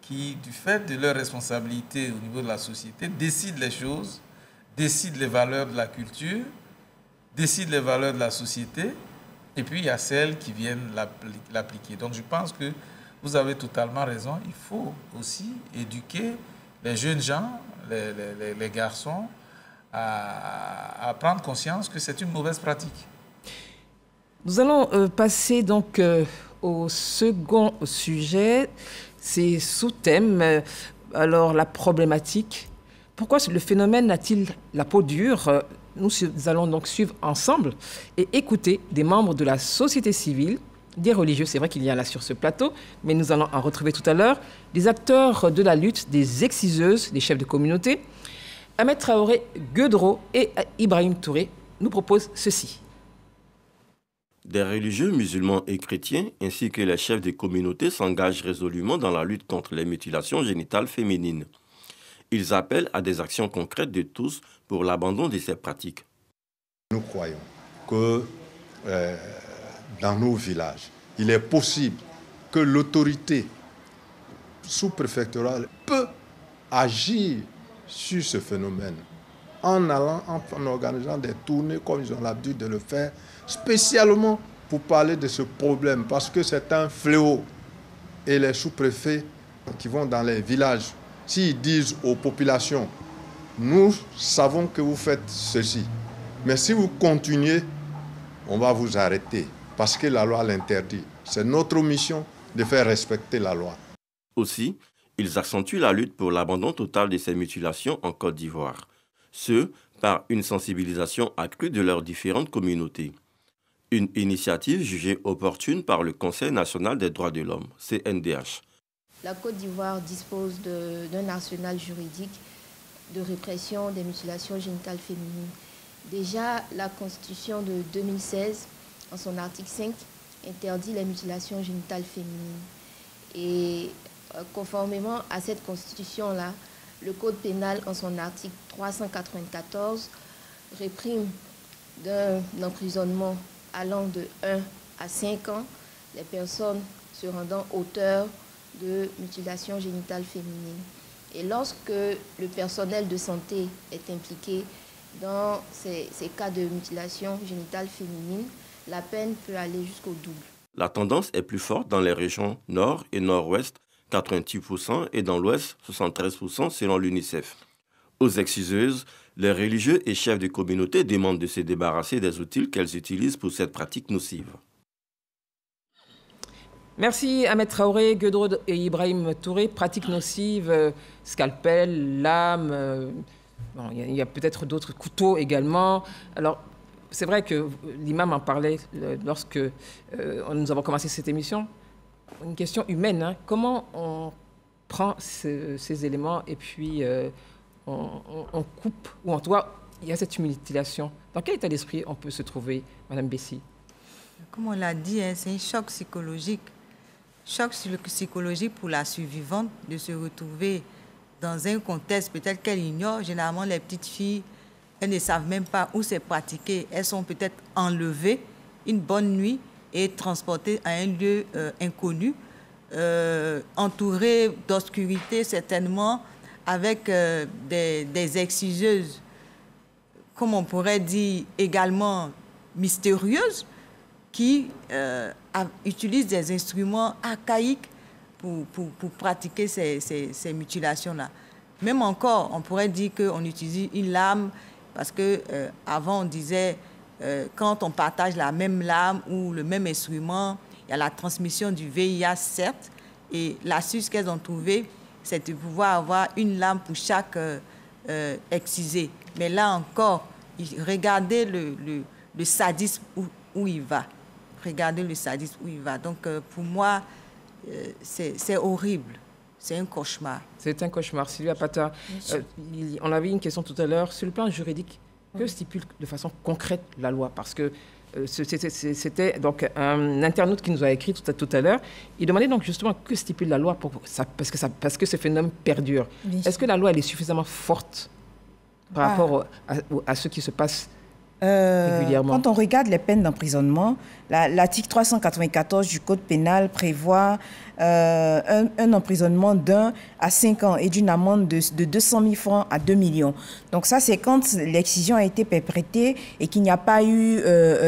S3: qui, du fait de leur responsabilité au niveau de la société, décident les choses, décident les valeurs de la culture, décident les valeurs de la société, et puis il y a celles qui viennent l'appliquer. Donc je pense que vous avez totalement raison, il faut aussi éduquer les jeunes gens, les garçons, à prendre conscience que c'est une mauvaise pratique.
S1: Nous allons passer donc au second sujet. C'est sous-thème, alors la problématique. Pourquoi le phénomène a-t-il la peau dure? Nous allons donc suivre ensemble et écouter des membres de la société civile, des religieux, c'est vrai qu'il y en a sur ce plateau, mais nous allons en retrouver tout à l'heure, des acteurs de la lutte, des exciseuses, des chefs de communauté. Ahmed Traoré, Guedro et Ibrahim Touré nous proposent ceci.
S6: Des religieux musulmans et chrétiens, ainsi que les chefs des communautés, s'engagent résolument dans la lutte contre les mutilations génitales féminines. Ils appellent à des actions concrètes de tous pour l'abandon de ces pratiques.
S9: Nous croyons que dans nos villages, il est possible que l'autorité sous-préfectorale peut agir sur ce phénomène en organisant des tournées comme ils ont l'habitude de le faire, spécialement pour parler de ce problème, parce que c'est un fléau. Et les sous-préfets qui vont dans les villages, s'ils disent aux populations, nous savons que vous faites ceci, mais si vous continuez, on va vous arrêter, parce que la loi l'interdit. C'est notre mission de faire respecter la loi.
S6: Aussi, ils accentuent la lutte pour l'abandon total de ces mutilations en Côte d'Ivoire. Ce, par une sensibilisation accrue de leurs différentes communautés. Une initiative jugée opportune par le Conseil national des droits de l'homme, CNDH.
S10: La Côte d'Ivoire dispose d'un arsenal juridique de répression des mutilations génitales féminines. Déjà, la Constitution de 2016, en son article 5, interdit les mutilations génitales féminines. Et conformément à cette Constitution-là, le Code pénal, en son article 394, réprime d'un emprisonnement allant de 1 à 5 ans les personnes se rendant auteurs de mutilations génitales féminines. Et lorsque le personnel de santé est impliqué dans ces cas de mutilation génitale féminine, la peine peut aller jusqu'au double.
S6: La tendance est plus forte dans les régions nord et nord-ouest, 88%, et dans l'ouest, 73% selon l'UNICEF. Aux exciseuses, les religieux et chefs de communauté demandent de se débarrasser des outils qu'elles utilisent pour cette pratique nocive.
S1: Merci Ahmed Traoré, Guedro et Ibrahim Touré. Pratique nocive, scalpel, lame, bon, il y a peut-être d'autres couteaux également. Alors, c'est vrai que l'imam en parlait lorsque nous avons commencé cette émission. Une question humaine, hein. Comment on prend ces éléments et puis on coupe, ou en tout cas, il y a cette mutilation. Dans quel état d'esprit on peut se trouver, Madame Bessi?
S2: Comme on l'a dit, hein, c'est un choc psychologique. Choc psychologique pour la survivante de se retrouver dans un contexte peut-être qu'elle ignore. Généralement, les petites filles, elles ne savent même pas où c'est pratiqué. Elles sont peut-être enlevées une bonne nuit et transportées à un lieu inconnu, entourées d'obscurité certainement, avec des exciseuses, comme on pourrait dire, également mystérieuses, qui utilisent des instruments archaïques pour pratiquer ces mutilations-là. Même encore, on pourrait dire qu'on utilise une lame, parce qu'avant on disait, quand on partage la même lame ou le même instrument, il y a la transmission du VIH, certes, et l'astuce qu'elles ont trouvée, c'est de pouvoir avoir une lame pour chaque excisé. Mais là encore, regardez le sadisme où il va. Regardez le sadisme où il va. Donc, pour moi, c'est horrible. C'est un cauchemar.
S1: C'est un cauchemar. Sylvia Pata, on avait une question tout à l'heure. Sur le plan juridique, que stipule de façon concrète la loi? Parce que c'était donc un internaute qui nous a écrit tout à l'heure. Il demandait donc justement que stipule la loi parce que ce phénomène perdure. Est-ce que la loi elle est suffisamment forte par rapport à ce qui se passe régulièrement?
S5: Quand on regarde les peines d'emprisonnement, l'article 394 du Code pénal prévoit un emprisonnement d'1 à 5 ans et d'une amende de 200 000 francs à 2 millions. Donc ça, c'est quand l'excision a été perpétrée et qu'il n'y a pas eu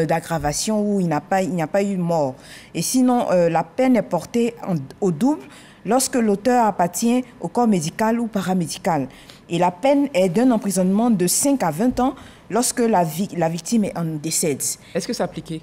S5: d'aggravation ou il n'y a pas eu mort. Et sinon, la peine est portée au double lorsque l'auteur appartient au corps médical ou paramédical. Et la peine est d'un emprisonnement de 5 à 20 ans lorsque la victime est en décède.
S1: Est-ce que c'est appliqué?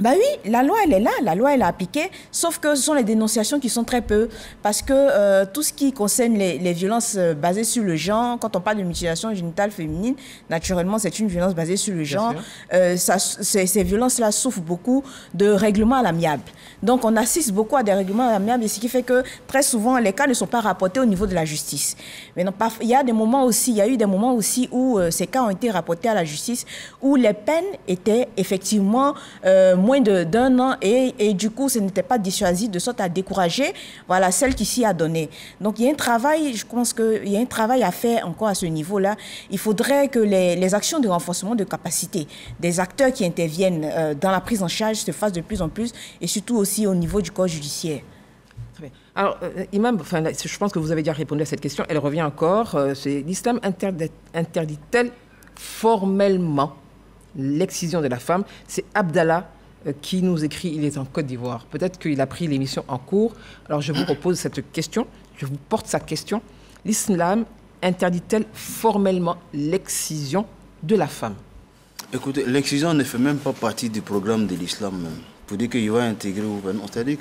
S5: Ben oui, la loi, elle est là, la loi, elle est appliquée, sauf que ce sont les dénonciations qui sont très peu, parce que tout ce qui concerne les violences basées sur le genre, quand on parle de mutilation génitale féminine, naturellement, c'est une violence basée sur le genre. Ces violences-là souffrent beaucoup de règlements à l'amiable. Donc, on assiste beaucoup à des règlements à l'amiable, ce qui fait que, très souvent, les cas ne sont pas rapportés au niveau de la justice. Mais non, il y a eu des moments aussi où ces cas ont été rapportés à la justice, où les peines étaient effectivement moins d'un an et du coup, ce n'était pas dissuasif de sorte à décourager celle qui s'y a donné. Donc, il y a un travail, je pense qu'il y a un travail à faire encore à ce niveau-là. Il faudrait que les actions de renforcement de capacité des acteurs qui interviennent dans la prise en charge se fassent de plus en plus et surtout aussi au niveau du corps judiciaire.
S1: Très bien. Alors, Imam, je pense que vous avez déjà répondu à cette question. Elle revient encore. L'islam interdit-elle formellement l'excision de la femme? C'est Abdallah qui nous écrit, il est en Côte d'Ivoire. Peut-être qu'il a pris l'émission en cours. Alors, je vous propose cette question. Je vous porte sa question. L'islam interdit-elle formellement l'excision de la femme?
S4: Écoutez, l'excision ne fait même pas partie du programme de l'islam même. Pour dire qu'il va intégrer ou pas, c'est-à-dire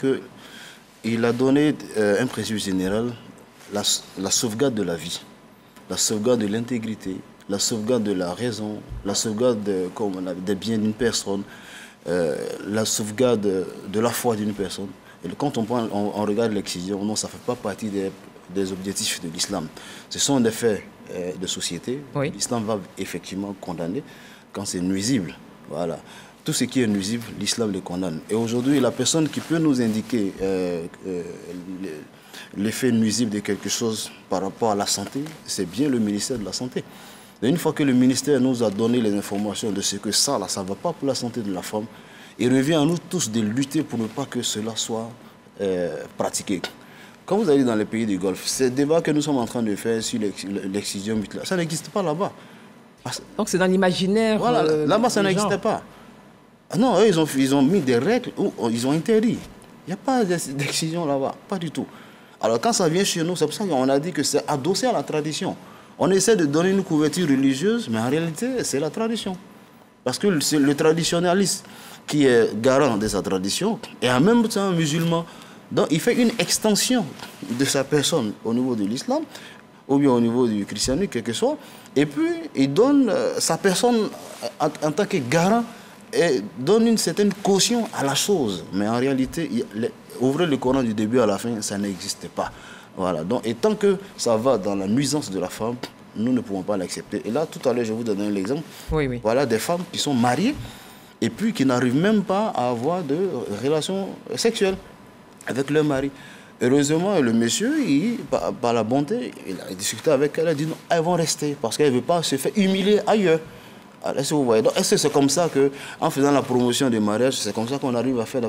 S4: qu'il a donné un principe général, la sauvegarde de la vie, la sauvegarde de l'intégrité, la sauvegarde de la raison, la sauvegarde des biens d'une personne, la sauvegarde de la foi d'une personne. Et quand on regarde l'excision, non, ça ne fait pas partie des objectifs de l'islam. Ce sont des faits de société. Oui. L'islam va effectivement condamner quand c'est nuisible. Voilà. Tout ce qui est nuisible, l'islam le condamne. Et aujourd'hui, la personne qui peut nous indiquer l'effet nuisible de quelque chose par rapport à la santé, c'est bien le ministère de la Santé. Et une fois que le ministère nous a donné les informations de ce que ça ne va pas pour la santé de la femme, il revient à nous tous de lutter pour ne pas que cela soit pratiqué. Quand vous allez dans les pays du Golfe, ces débats que nous sommes en train de faire sur l'excision mutilation, ça n'existe pas là-bas.
S1: Donc c'est dans l'imaginaire.
S4: Voilà, là-bas ça n'existait pas. Non, eux, ils ont mis des règles où ils ont interdit. Il n'y a pas d'excision là-bas, pas du tout. Alors quand ça vient chez nous, c'est pour ça qu'on a dit que c'est adossé à la tradition. On essaie de donner une couverture religieuse, mais en réalité, c'est la tradition. Parce que c'est le traditionnaliste qui est garant de sa tradition et en même temps musulman. Donc il fait une extension de sa personne au niveau de l'islam ou bien au niveau du christianisme, quel que soit. Et puis il donne sa personne en tant que garant et donne une certaine caution à la chose. Mais en réalité, ouvrir le Coran du début à la fin, ça n'existe pas. Voilà. Donc, et tant que ça va dans la nuisance de la femme, nous ne pouvons pas l'accepter. Et là, tout à l'heure, je vous donne un exemple. Oui. Voilà des femmes qui sont mariées et puis qui n'arrivent même pas à avoir de relations sexuelles avec leur mari. Heureusement, le monsieur, par la bonté, il a discuté avec elle, il a dit non, elles vont rester parce qu'elle ne veut pas se faire humilier ailleurs. Alors, est-ce que vous voyez? Donc, est-ce que c'est comme ça qu'en faisant la promotion du mariage, c'est comme ça qu'on arrive à faire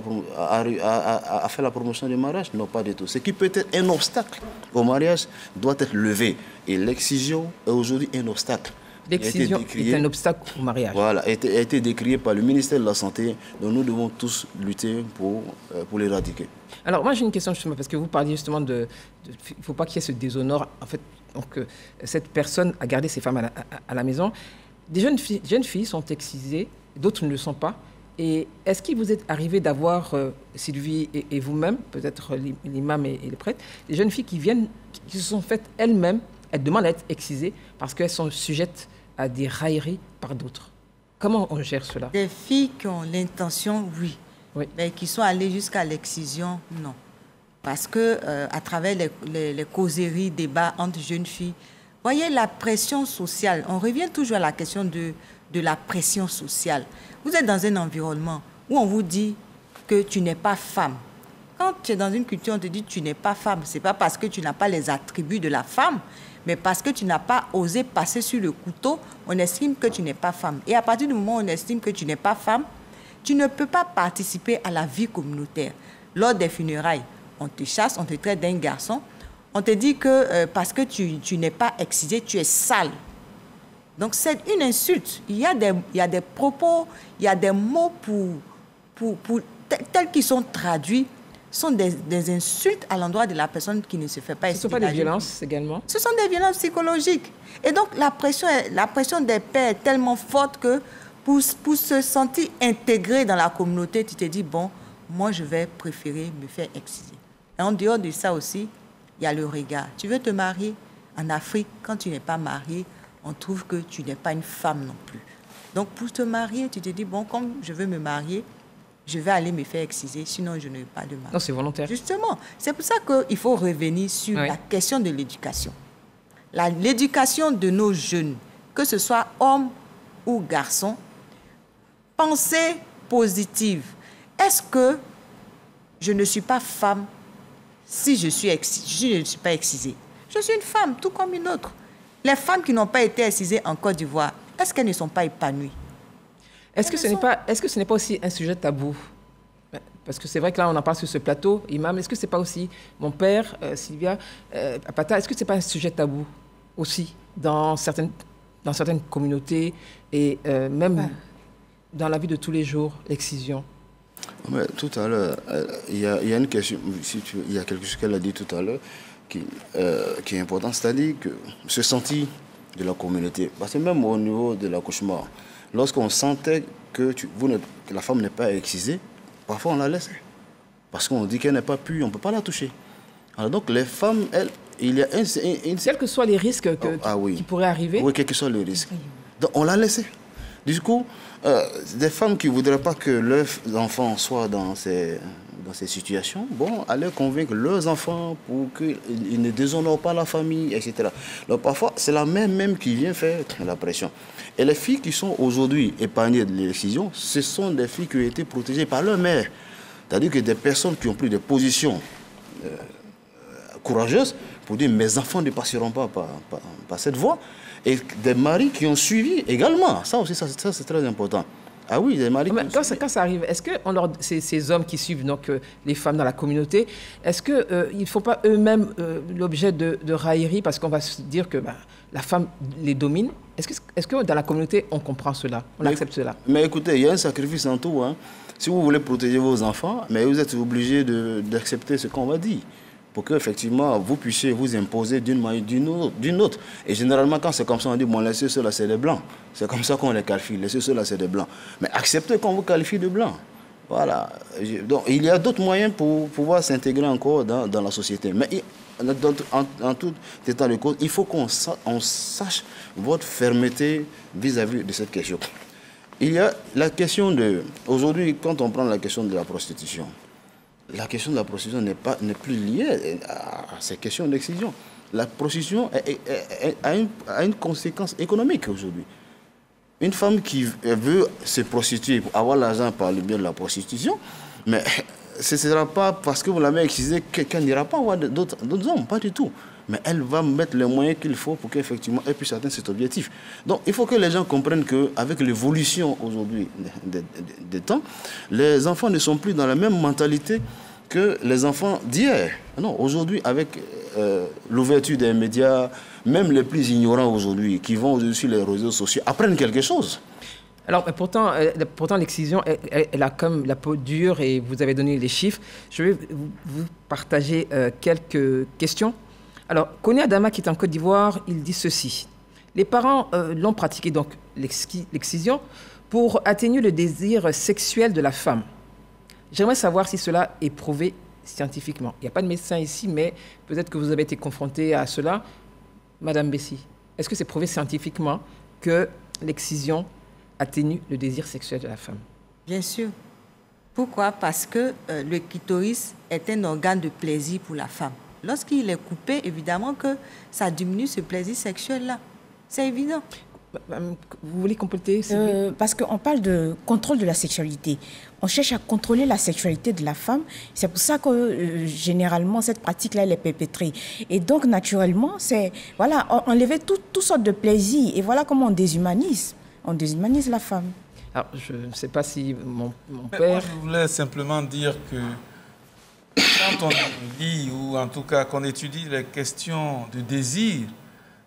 S4: la promotion du mariage? Non, pas du tout. Ce qui peut être un obstacle au mariage doit être levé. Et l'excision est aujourd'hui un obstacle.
S1: L'excision est un obstacle au mariage.
S4: Voilà, a été décriée par le ministère de la Santé, dont nous devons tous lutter pour l'éradiquer.
S1: Alors, moi, j'ai une question justement, parce que vous parliez justement il ne faut pas qu'il y ait ce déshonneur. En fait, donc, cette personne a gardé ses femmes à la maison. Des jeunes filles sont excisées, d'autres ne le sont pas. Et est-ce qu'il vous est arrivé d'avoir, Sylvie et vous-même, peut-être l'imam et les prêtres, des jeunes filles qui se sont faites elles-mêmes, elles demandent à être excisées parce qu'elles sont sujettes à des railleries par d'autres? Comment on gère cela?
S2: Des filles qui ont l'intention, oui. Mais qui sont allées jusqu'à l'excision, non. Parce que à travers les causeries, débats entre jeunes filles, voyez la pression sociale. On revient toujours à la question de la pression sociale. Vous êtes dans un environnement où on vous dit que tu n'es pas femme. Quand tu es dans une culture, on te dit que tu n'es pas femme. Ce n'est pas parce que tu n'as pas les attributs de la femme, mais parce que tu n'as pas osé passer sur le couteau, on estime que tu n'es pas femme. Et à partir du moment où on estime que tu n'es pas femme, tu ne peux pas participer à la vie communautaire. Lors des funérailles, on te chasse, on te traite d'un garçon. On te dit que parce que tu n'es pas excisé, tu es sale. Donc c'est une insulte. Il y a des propos, il y a des mots tels qu'ils sont traduits, sont des insultes à l'endroit de la personne qui ne se fait pas exciser.
S1: Ce ne sont pas des violences également?
S2: Ce sont des violences psychologiques. Et donc la pression des pères est tellement forte que pour se sentir intégré dans la communauté, tu te dis, bon, moi je vais préférer me faire exciser. Et en dehors de ça aussi, il y a le regard. Tu veux te marier en Afrique, quand tu n'es pas marié, on trouve que tu n'es pas une femme non plus. Donc pour te marier, tu te dis, bon, comme je veux me marier, je vais aller me faire exciser, sinon je n'ai pas de mari.
S1: Non, c'est volontaire.
S2: Justement, c'est pour ça qu'il faut revenir sur la question de l'éducation. L'éducation de nos jeunes, que ce soit hommes ou garçons, pensée positive. Est-ce que je ne suis pas femme si je ne suis pas excisée? Je suis une femme, tout comme une autre. Les femmes qui n'ont pas été excisées en Côte d'Ivoire, est-ce qu'elles ne sont pas épanouies? Est-ce que
S1: ce n'est pas aussi un sujet tabou? Parce que c'est vrai que là, on en parle sur ce plateau, Imam. Est-ce que ce n'est pas aussi, mon père, Sylvia, Apata, est-ce que ce n'est pas un sujet tabou aussi dans certaines communautés et même dans la vie de tous les jours, l'excision?
S4: Ouais, tout à l'heure, il y a une question, il y a quelque chose qu'elle a dit tout à l'heure qui est important, c'est-à-dire que ce senti de la communauté, parce que même au niveau de l'accouchement, lorsqu'on sentait que la femme n'est pas excisée, parfois on la laisse. Parce qu'on dit qu'elle n'est pas pure, on ne peut pas la toucher. Alors donc les femmes, elles, il y a
S1: quels que soient les risques qui pourraient arriver.
S4: Oui, quels que soient les risques. Donc on l'a laissé. Du coup, des femmes qui ne voudraient pas que leurs enfants soient dans ces situations, bon, aller convaincre leurs enfants pour qu'ils ne déshonorent pas la famille, etc. Donc parfois, c'est la mère même qui vient faire la pression. Et les filles qui sont aujourd'hui épargnées de l'excision, ce sont des filles qui ont été protégées par leur mère. C'est-à-dire que des personnes qui ont pris des positions courageuses pour dire mes enfants ne passeront pas par cette voie. Et des maris qui ont suivi également. Ça aussi, ça c'est très important. Ah oui, des maris.
S1: Quand ça arrive, est-ce que ces hommes qui suivent donc, les femmes dans la communauté, est-ce qu'ils ne font pas eux-mêmes l'objet de railleries parce qu'on va se dire que la femme les domine? Est-ce que dans la communauté, on comprend cela, on accepte cela?
S4: Mais écoutez, il y a un sacrifice en tout. Hein. Si vous voulez protéger vos enfants, mais vous êtes obligé d'accepter ce qu'on va dire, pour qu'effectivement, vous puissiez vous imposer d'une manière d'une autre. Et généralement, quand c'est comme ça, on dit, bon, laissez ceux-là, c'est des blancs. C'est comme ça qu'on les qualifie, laissez ceux-là, c'est des blancs. Mais acceptez qu'on vous qualifie de blancs. Voilà. Donc, il y a d'autres moyens pour pouvoir s'intégrer encore dans la société. Mais en tout état de cause, il faut qu'on sache votre fermeté vis-à-vis de cette question. Il y a la question de... Aujourd'hui, quand on prend la question de la prostitution, la question de la prostitution n'est plus liée à ces questions d'excision. La prostitution a une conséquence économique aujourd'hui. Une femme qui veut se prostituer pour avoir l'argent par le biais de la prostitution, mais ce ne sera pas parce que vous l'avez excisée qu'elle n'ira pas voir d'autres hommes, pas du tout. Mais elle va mettre les moyens qu'il faut pour qu'effectivement elle puisse atteindre cet objectif. Donc il faut que les gens comprennent qu'avec l'évolution aujourd'hui des temps, les enfants ne sont plus dans la même mentalité que les enfants d'hier. Non, aujourd'hui, avec l'ouverture des médias, même les plus ignorants aujourd'hui, qui vont sur les réseaux sociaux, apprennent quelque chose.
S1: Alors, pourtant l'excision, elle a comme la peau dure et vous avez donné les chiffres. Je vais vous partager quelques questions. Alors, Kone Adama, qui est en Côte d'Ivoire, il dit ceci. Les parents l'ont pratiqué, donc l'excision, pour atténuer le désir sexuel de la femme. J'aimerais savoir si cela est prouvé scientifiquement. Il n'y a pas de médecin ici, mais peut-être que vous avez été confronté à cela. Madame Bessi, est-ce que c'est prouvé scientifiquement que l'excision atténue le désir sexuel de la femme?
S2: Bien sûr. Pourquoi? Parce que le clitoris est un organe de plaisir pour la femme. Lorsqu'il est coupé, évidemment que ça diminue ce plaisir sexuel-là. C'est évident.
S1: Vous voulez compléter?
S5: Parce qu'on parle de contrôle de la sexualité. On cherche à contrôler la sexualité de la femme. C'est pour ça que généralement, cette pratique-là, elle est perpétrée. Et donc, naturellement, c'est enlever toutes sortes de plaisirs. Et voilà comment on déshumanise. On déshumanise la femme.
S1: Alors, je ne sais pas si mon père...
S3: Moi, je voulais simplement dire que quand on lit, ou en tout cas qu'on étudie les questions de désir,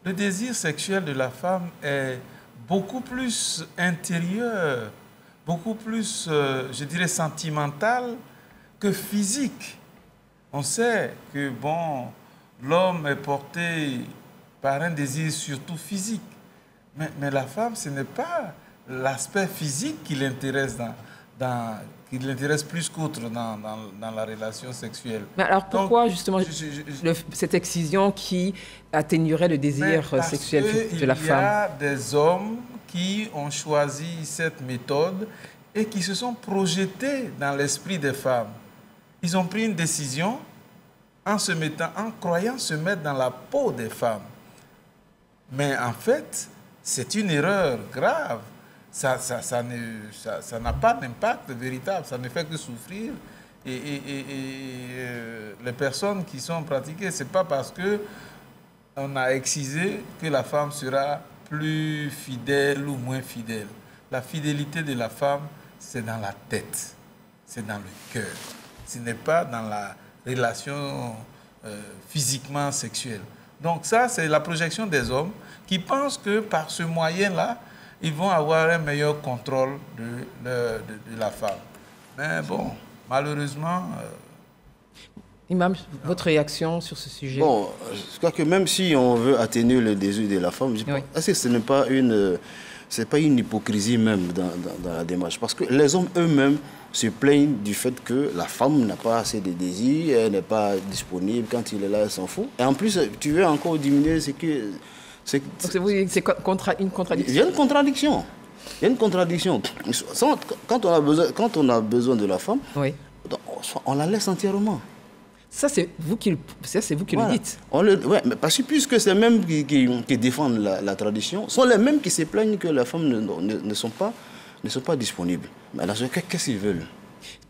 S3: le désir sexuel de la femme est beaucoup plus intérieur, beaucoup plus, je dirais, sentimental que physique. On sait que, l'homme est porté par un désir surtout physique. Mais la femme, ce n'est pas l'aspect physique qui l'intéresse qui l'intéresse plus qu'autre dans la relation sexuelle.
S1: Mais alors pourquoi justement cette excision qui atténuerait le désir sexuel de la femme? Il y a
S3: des hommes qui ont choisi cette méthode et qui se sont projetés dans l'esprit des femmes. Ils ont pris une décision en croyant se mettre dans la peau des femmes. Mais en fait, c'est une erreur grave. Ça n'a pas d'impact véritable, ça ne fait que souffrir. Et les personnes qui sont pratiquées, ce n'est pas parce qu'on a excisé que la femme sera plus fidèle ou moins fidèle. La fidélité de la femme, c'est dans la tête, c'est dans le cœur. Ce n'est pas dans la relation physiquement sexuelle. Donc ça, c'est la projection des hommes qui pensent que par ce moyen-là, ils vont avoir un meilleur contrôle de la femme. Mais bon, malheureusement...
S1: Imam, votre réaction sur ce sujet?
S4: Bon, je crois que même si on veut atténuer le désir de la femme, est-ce que ce n'est pas une hypocrisie même dans la démarche? Parce que les hommes eux-mêmes se plaignent du fait que la femme n'a pas assez de désir, elle n'est pas disponible, quand il est là, elle s'en fout. Et en plus, tu veux encore diminuer ce que...
S1: C'est une contradiction.
S4: Il y a une contradiction. Il y a une contradiction. Quand on a besoin de la femme,
S1: oui,
S4: on la laisse entièrement.
S1: Ça, c'est vous qui le dites.
S4: Ouais, mais parce que puisque c'est eux-mêmes qui défendent la tradition, sont les mêmes qui se plaignent que les femmes ne sont pas disponibles. Mais alors, qu'est-ce qu'ils veulent?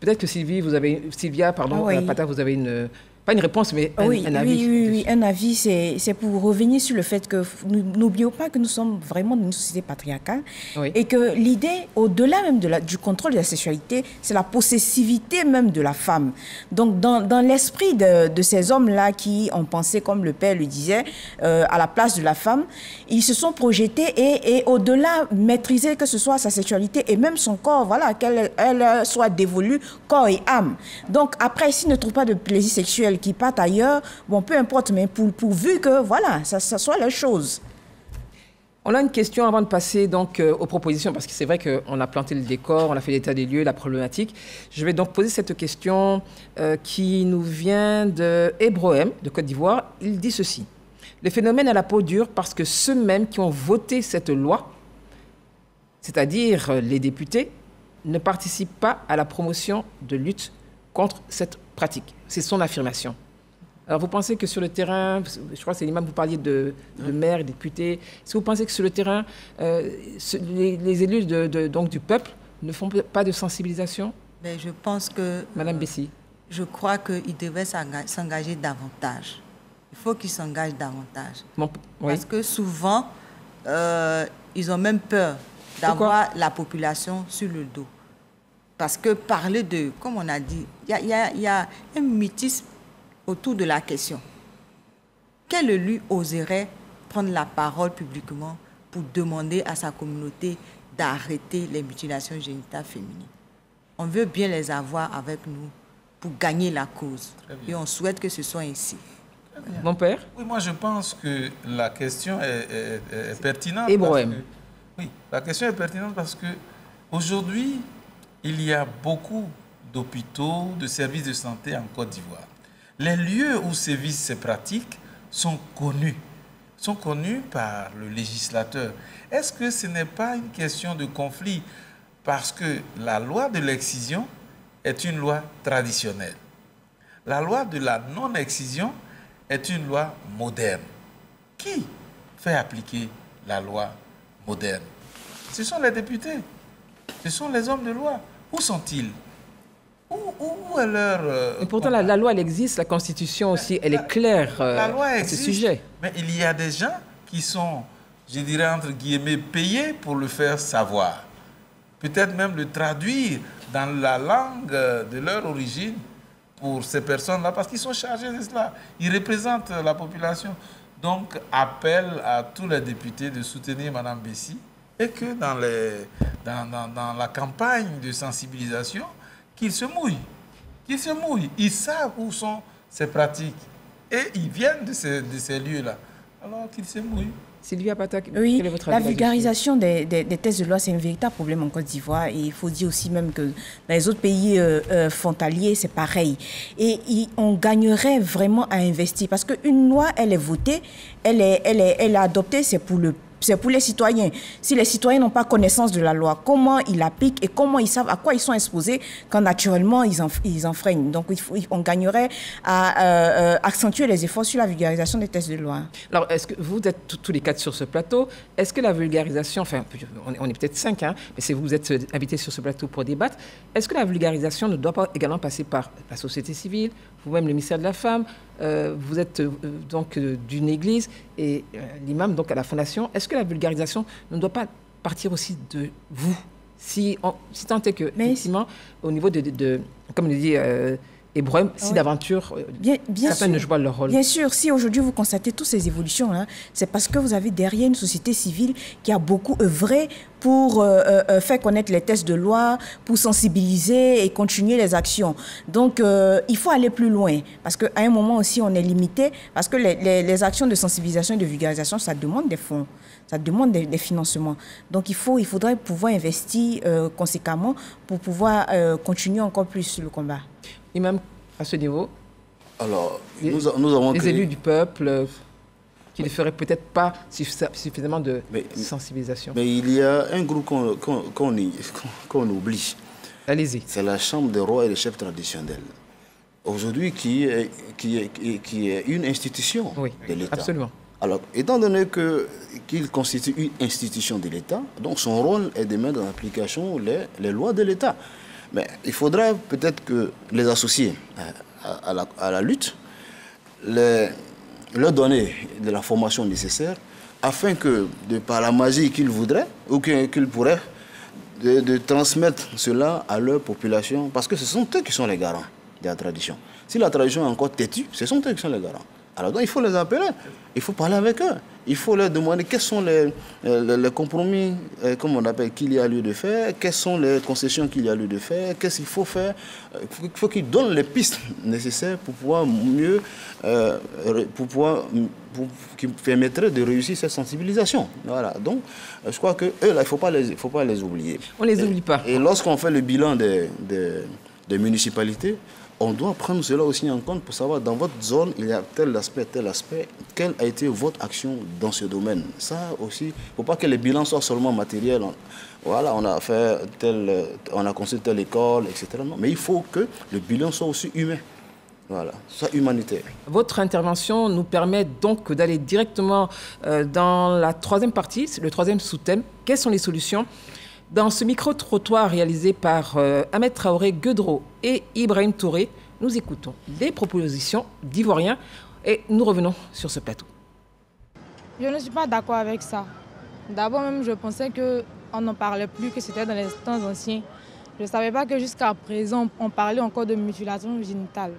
S1: Peut-être que Sylvia, Pata, vous avez une... Pas une réponse, mais un avis.
S5: Oui, un avis, c'est pour revenir sur le fait que n'oublions pas que nous sommes vraiment dans une société patriarcale, oui, et que l'idée, au-delà même du contrôle de la sexualité, c'est la possessivité même de la femme. Donc, dans l'esprit de ces hommes-là qui ont pensé, comme le père le disait, à la place de la femme, ils se sont projetés et au-delà, maîtriser que ce soit sa sexualité et même son corps, voilà, qu'elle soit dévolue corps et âme. Donc, après, s'ils ne trouvent pas de plaisir sexuel, qui partent ailleurs, bon, peu importe, mais pourvu que, voilà, ça soit la chose.
S1: On a une question avant de passer donc aux propositions, parce que c'est vrai qu'on a planté le décor, on a fait l'état des lieux, la problématique. Je vais donc poser cette question qui nous vient de Ebrohem, de Côte d'Ivoire. Il dit ceci. Le phénomène à la peau dure parce que ceux mêmes qui ont voté cette loi, c'est-à-dire les députés, ne participent pas à la promotion de lutte contre cette pratique. C'est son affirmation. Alors, vous pensez que sur le terrain, je crois que c'est l'imam, vous parliez de maires, députés, est-ce que vous pensez que sur le terrain, les élus donc du peuple ne font pas de sensibilisation?
S2: Mais je pense que...
S1: Madame Bessi.
S2: Je crois qu'ils devaient s'engager davantage. Il faut qu'ils s'engagent davantage.
S1: Oui.
S2: Parce que souvent, ils ont même peur d'avoir la population sur le dos. Parce que parler de, comme on a dit, il y a un mutisme autour de la question. Quel élu oserait prendre la parole publiquement pour demander à sa communauté d'arrêter les mutilations génitales féminines? On veut bien les avoir avec nous pour gagner la cause. Et on souhaite que ce soit ainsi.
S1: Mon père?
S3: Oui, moi je pense que la question est pertinente. Oui, la question est pertinente parce que aujourd'hui, il y a beaucoup d'hôpitaux, de services de santé en Côte d'Ivoire. Les lieux où sévissent ces pratiques sont connus par le législateur. Est-ce que ce n'est pas une question de conflit? Parce que la loi de l'excision est une loi traditionnelle. La loi de la non-excision est une loi moderne. Qui fait appliquer la loi moderne? Ce sont les députés. Ce sont les hommes de loi. Où sont-ils? Où est leur...
S1: Et pourtant, la loi, elle existe, la Constitution aussi, elle est claire à ce sujet.
S3: Mais il y a des gens qui sont, je dirais, entre guillemets, payés pour le faire savoir. Peut-être même le traduire dans la langue de leur origine pour ces personnes-là, parce qu'ils sont chargés de cela. Ils représentent la population. Donc, appel à tous les députés de soutenir Mme Bessi et que dans la campagne de sensibilisation, qu'ils se mouillent. Qu'ils se mouillent. Ils savent où sont ces pratiques. Et ils viennent de ces lieux-là. Alors qu'ils se mouillent.
S1: Sylvia Patak,
S5: oui,
S1: quel est votre
S5: la
S1: avis
S5: vulgarisation des textes de loi, c'est un véritable problème en Côte d'Ivoire. Et il faut dire aussi même que dans les autres pays frontaliers, c'est pareil. Et on gagnerait vraiment à investir. Parce qu'une loi, elle est votée, elle est adoptée, c'est pour les citoyens. Si les citoyens n'ont pas connaissance de la loi, comment ils l'appliquent et comment ils savent à quoi ils sont exposés quand naturellement ils enfreignent. Donc on gagnerait à accentuer les efforts sur la vulgarisation des textes de loi.
S1: Alors, est-ce que vous êtes tous les quatre sur ce plateau? Est-ce que la vulgarisation, enfin, on est peut-être 5, hein, mais si vous êtes invités sur ce plateau pour débattre, est-ce que la vulgarisation ne doit pas également passer par la société civile, vous-même le ministère de la Femme, vous êtes donc d'une église et l'imam donc à la fondation. Est-ce que la vulgarisation ne doit pas partir aussi de vous, si tant est que, effectivement, au niveau de comme le dit Ibrahim, si d'aventure, certains ne jouent pas leur rôle.
S5: Bien sûr, si aujourd'hui vous constatez toutes ces évolutions, hein, c'est parce que vous avez derrière une société civile qui a beaucoup œuvré pour faire connaître les textes de loi, pour sensibiliser et continuer les actions. Donc, il faut aller plus loin, parce qu'à un moment aussi, on est limité, parce que les actions de sensibilisation et de vulgarisation, ça demande des fonds, ça demande des financements. Donc, il faudrait pouvoir investir conséquemment pour pouvoir continuer encore plus le combat.
S1: Et même à ce niveau,
S4: alors, nous avons
S1: les élus du peuple qui ne feraient peut-être pas suffisamment de sensibilisation.
S4: Mais il y a un groupe qu'on oublie.
S1: Allez-y.
S4: C'est la Chambre des rois et des chefs traditionnels. Aujourd'hui, qui est une institution de l'État.
S1: Absolument.
S4: Alors, étant donné qu'il constitue une institution de l'État, donc son rôle est de mettre en application les lois de l'État. Mais il faudra peut-être que les associer à la lutte, leur donner de la formation nécessaire afin que, par la magie qu'ils voudraient ou qu'ils pourraient, de transmettre cela à leur population, parce que ce sont eux qui sont les garants de la tradition. Si la tradition est encore têtue, ce sont eux qui sont les garants. Alors donc, il faut les appeler, il faut parler avec eux, il faut leur demander quels sont les compromis, comme on appelle, qu'il y a lieu de faire, quelles sont les concessions qu'il y a lieu de faire, qu'est-ce qu'il faut faire. Il faut qu'ils donnent les pistes nécessaires pour pouvoir mieux, qui permettraient de réussir cette sensibilisation. Voilà. Donc, je crois que eux, là, il ne faut pas les oublier.
S1: On ne les oublie pas.
S4: Et lorsqu'on fait le bilan des municipalités, on doit prendre cela aussi en compte pour savoir dans votre zone, il y a tel aspect, quelle a été votre action dans ce domaine. Ça aussi, il ne faut pas que les bilans soient seulement matériels. Voilà, on a construit telle école, etc. Non, mais il faut que le bilan soit aussi humain. Voilà, soit humanitaire.
S1: Votre intervention nous permet donc d'aller directement dans la troisième partie, le troisième sous-thème. Quelles sont les solutions ? Dans ce micro-trottoir réalisé par Ahmed Traoré Guedro et Ibrahim Touré, nous écoutons des propositions d'Ivoiriens et nous revenons sur ce plateau.
S11: Je ne suis pas d'accord avec ça. D'abord même, je pensais qu'on n'en parlait plus, que c'était dans les temps anciens. Je ne savais pas que jusqu'à présent, on parlait encore de mutilation génitale.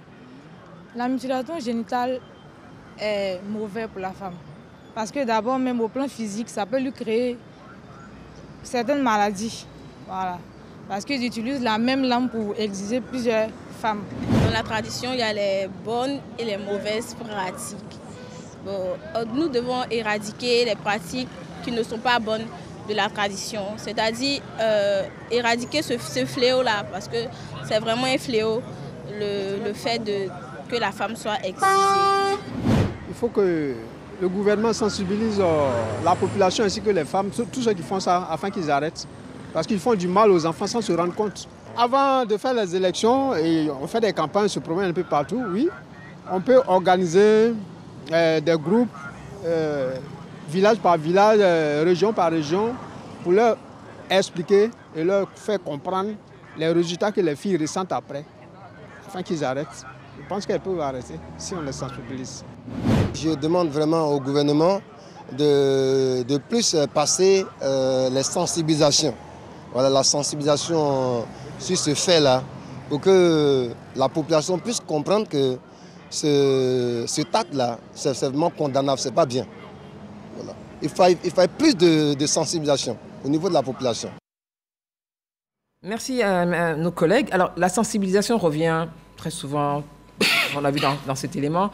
S11: La mutilation génitale est mauvaise pour la femme. Parce que d'abord, même au plan physique, ça peut lui créer certaines maladies. Voilà. Parce qu'ils utilisent la même lame pour exiger plusieurs femmes.
S12: Dans la tradition, il y a les bonnes et les mauvaises pratiques. Bon, nous devons éradiquer les pratiques qui ne sont pas bonnes de la tradition. C'est-à-dire éradiquer ce fléau-là, parce que c'est vraiment un fléau, le fait que la femme soit excisée.
S13: Il faut que le gouvernement sensibilise la population ainsi que les femmes, tous ceux qui font ça, afin qu'ils arrêtent. Parce qu'ils font du mal aux enfants sans se rendre compte. Avant de faire les élections, et on fait des campagnes, on se promène un peu partout, oui. On peut organiser des groupes, village par village, région par région, pour leur expliquer et leur faire comprendre les résultats que les filles ressentent après, afin qu'ils arrêtent. Je pense qu'elles peuvent arrêter si on les sensibilise.
S14: Je demande vraiment au gouvernement de plus passer les sensibilisations. Voilà, la sensibilisation sur ce fait-là, pour que la population puisse comprendre que cet acte-là, c'est vraiment condamnable, c'est pas bien. Voilà. Il faut plus de sensibilisation au niveau de la population.
S1: Merci à nos collègues. Alors, la sensibilisation revient très souvent, on l'a vu dans cet élément.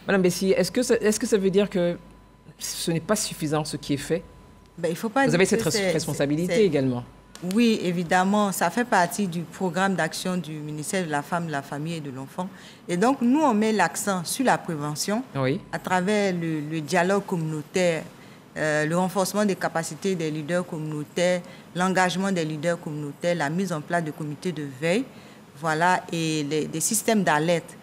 S1: Madame Bessi, est-ce que ça veut dire que ce n'est pas suffisant ce qui est fait?
S2: Ben, il faut pas
S1: Vous avez cette responsabilité également.
S2: Oui, évidemment, ça fait partie du programme d'action du ministère de la Femme, de la Famille et de l'Enfant. Et donc, nous, on met l'accent sur la prévention à travers le dialogue communautaire, le renforcement des capacités des leaders communautaires, l'engagement des leaders communautaires, la mise en place de comités de veille, voilà, et des systèmes d'alerte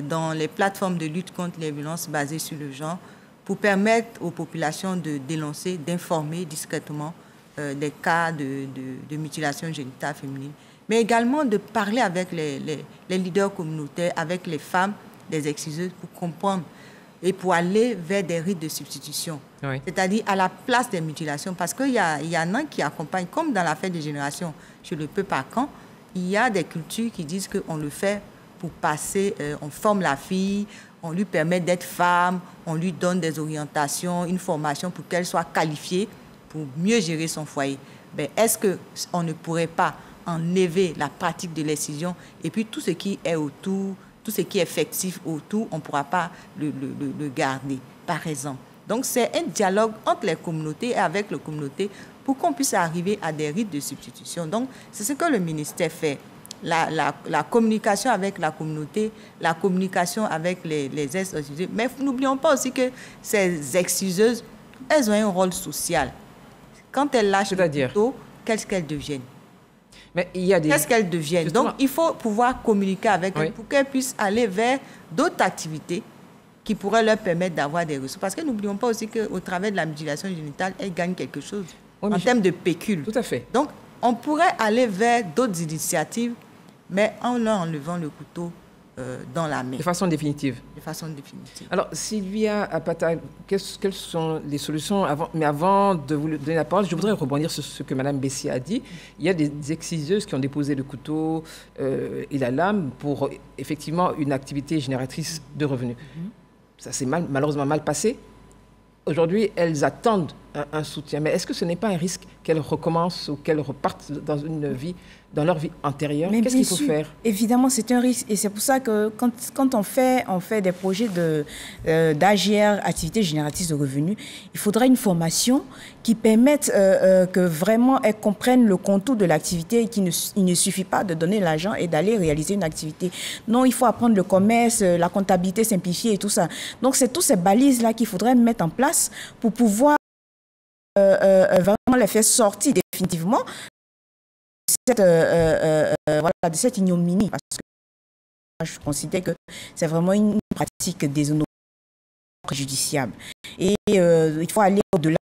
S2: dans les plateformes de lutte contre les violences basées sur le genre pour permettre aux populations de dénoncer, d'informer discrètement des cas de mutilation génitale féminine, mais également de parler avec les leaders communautaires, avec les femmes, des exciseuses, pour comprendre et pour aller vers des rites de substitution, c'est-à-dire à la place des mutilations, parce qu'il y en a qui accompagnent, comme dans la fête des générations chez le peuple Akan, il y a des cultures qui disent qu'on le fait pour passer, on forme la fille, on lui permet d'être femme, on lui donne des orientations, une formation pour qu'elle soit qualifiée pour mieux gérer son foyer. Ben, est-ce qu'on ne pourrait pas enlever la pratique de l'excision et puis tout ce qui est autour, tout ce qui est effectif autour, on ne pourra pas le garder, par exemple. Donc, c'est un dialogue entre les communautés et avec les communautés pour qu'on puisse arriver à des rites de substitution. Donc, c'est ce que le ministère fait. La communication avec la communauté, la communication avec les ex-exciseuses. Mais n'oublions pas aussi que ces exciseuses, elles ont un rôle social. Quand elles lâchent le couteau, qu'est-ce qu'elles deviennent? Qu'est-ce qu'elles deviennent? Donc, il faut pouvoir communiquer avec elles pour qu'elles puissent aller vers d'autres activités qui pourraient leur permettre d'avoir des ressources. Parce que n'oublions pas aussi qu'au travers de la mutilation génitale, elles gagnent quelque chose en termes de pécule.
S1: Tout à fait.
S2: Donc, on pourrait aller vers d'autres initiatives, mais en leur enlevant le couteau dans la main.
S1: De façon définitive.
S2: De façon définitive.
S1: Alors, Sylvia Apata, quelles sont les solutions Mais avant de vous donner la parole, je voudrais rebondir sur ce que Mme Bessi a dit. Il y a des exciseuses qui ont déposé le couteau et la lame pour effectivement une activité génératrice de revenus. Ça s'est malheureusement mal passé. Aujourd'hui, elles attendent un soutien. Mais est-ce que ce n'est pas un risque qu'elles recommencent ou qu'elles repartent dans leur vie antérieure? Qu'est-ce qu'il faut faire?
S5: Évidemment, c'est un risque. Et c'est pour ça que quand on fait des projets d'AGR, activité génératrice de revenus, il faudra une formation qui permette que vraiment elles comprennent le contour de l'activité et il ne suffit pas de donner l'argent et d'aller réaliser une activité. Non, il faut apprendre le commerce, la comptabilité simplifiée et tout ça. Donc, c'est toutes ces balises-là qu'il faudrait mettre en place pour pouvoir vraiment les faire sortir définitivement de cette ignominie, parce que je considère que c'est vraiment une pratique déshonorante, préjudiciable. Et il faut aller au-delà,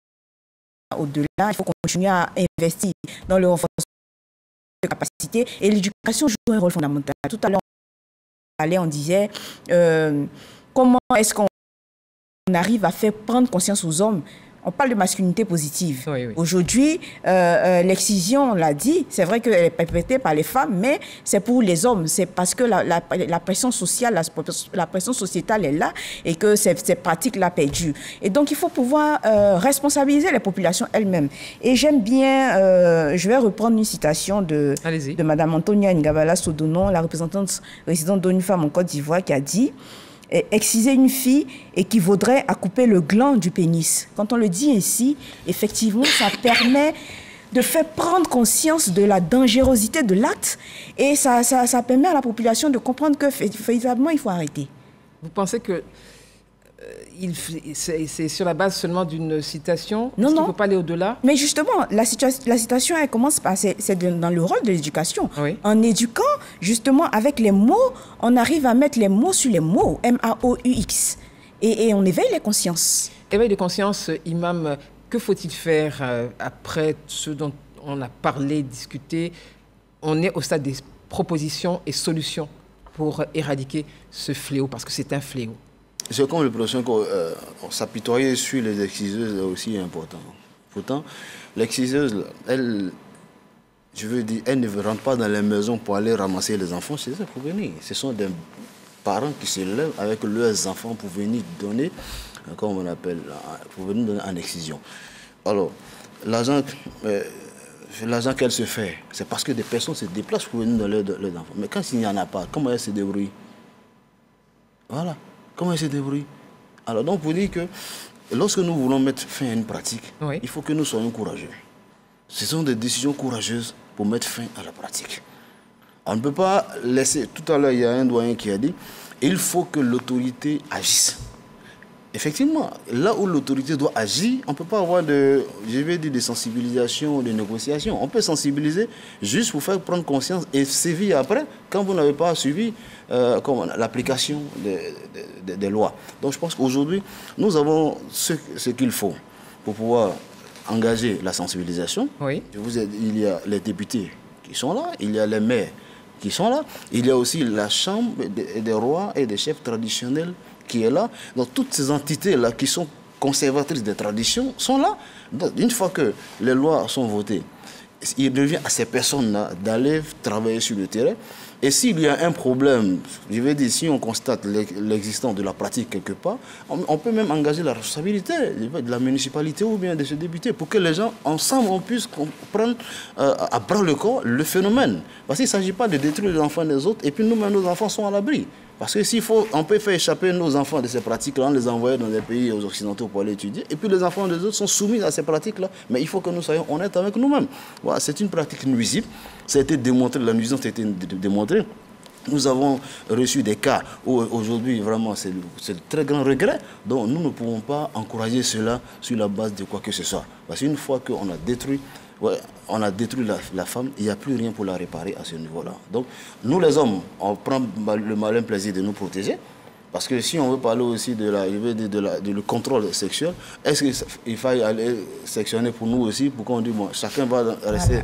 S5: il faut continuer à investir dans le renforcement de capacités, et l'éducation joue un rôle fondamental. Tout à l'heure, on disait comment est-ce qu'on arrive à faire prendre conscience aux hommes. on parle de masculinité positive. Oui, oui. Aujourd'hui, l'excision, on l'a dit, c'est vrai qu'elle est perpétrée par les femmes, mais c'est pour les hommes. C'est parce que la pression sociale, la pression sociétale est là et que ces pratiques-là perdurent. Et donc, il faut pouvoir responsabiliser les populations elles-mêmes. Et j'aime bien, je vais reprendre une citation de Mme Antonia Ngabala Sodonon, la représentante résidente d'ONU Femmes en Côte d'Ivoire, qui a dit « Exciser une fille équivaudrait à couper le gland du pénis ». Quand on le dit ainsi, effectivement, ça permet de faire prendre conscience de la dangerosité de l'acte et ça permet à la population de comprendre que, véritablement, il faut arrêter.
S1: Vous pensez que c'est sur la base seulement d'une citation?
S5: Non, non.
S1: Il ne faut pas aller au-delà?
S5: Mais justement, la citation, elle commence par... C'est dans le rôle de l'éducation. Oui. En éduquant, justement, avec les mots, on arrive à mettre les mots sur les mots. M-A-O-U-X. Et on éveille les consciences.
S1: Éveil de conscience, Imam, que faut-il faire après ce dont on a parlé, discuté? On est au stade des propositions et solutions pour éradiquer ce fléau, parce que c'est un fléau.
S4: J'ai comme l'impression que s'apitoyer sur les exciseuses est aussi important. Pourtant, l'exciseuse, elle ne rentre pas dans les maisons pour aller ramasser les enfants chez eux pour venir. Ce sont des parents qui se lèvent avec leurs enfants pour venir donner, comme on appelle, pour venir donner en excision. Alors, l'argent qu'elle se fait, c'est parce que des personnes se déplacent pour venir donner leurs enfants. Mais quand il n'y en a pas, comment elle se débrouille? Voilà. Comment elle se débrouille? Alors, donc, pour dire que lorsque nous voulons mettre fin à une pratique, oui, il faut que nous soyons courageux. Ce sont des décisions courageuses pour mettre fin à la pratique. On ne peut pas laisser... Tout à l'heure, il y a un doyen qui a dit il faut que l'autorité agisse. Effectivement, là où l'autorité doit agir, on ne peut pas avoir de sensibilisation ou de négociation. On peut sensibiliser juste pour faire prendre conscience et sévir après quand vous n'avez pas suivi l'application des lois. Donc je pense qu'aujourd'hui, nous avons ce qu'il faut pour pouvoir engager la sensibilisation. Oui. Il y a les députés qui sont là, il y a les maires qui sont là, il y a aussi la chambre des rois et des chefs traditionnels qui est là. Donc toutes ces entités-là qui sont conservatrices des traditions sont là. Donc, une fois que les lois sont votées, il revient à ces personnes-là d'aller travailler sur le terrain. Et s'il y a un problème, je vais dire, si on constate l'existence de la pratique quelque part, on peut même engager la responsabilité de la municipalité ou bien de ce député pour que les gens, ensemble, on puisse prendre à bras le corps le phénomène. Parce qu'il ne s'agit pas de détruire les enfants des autres et puis nous-mêmes, nos enfants sont à l'abri. Parce que on peut faire échapper nos enfants de ces pratiques-là, on les envoie dans des pays occidentaux pour aller étudier, et puis les enfants des autres sont soumis à ces pratiques-là. Mais il faut que nous soyons honnêtes avec nous-mêmes. Voilà, c'est une pratique nuisible. Ça a été démontré, la nuisance a été démontrée. Nous avons reçu des cas où aujourd'hui, vraiment, c'est de très grand regret. Donc nous ne pouvons pas encourager cela sur la base de quoi que ce soit. Parce qu'une fois qu'on a détruit... on a détruit la femme, il n'y a plus rien pour la réparer à ce niveau-là. Donc, nous les hommes, on prend le malin plaisir de nous protéger. Parce que si on veut parler aussi de contrôle sexuel, est-ce qu'il faille aller sectionner pour nous aussi, pour qu'on dise, bon, chacun va rester,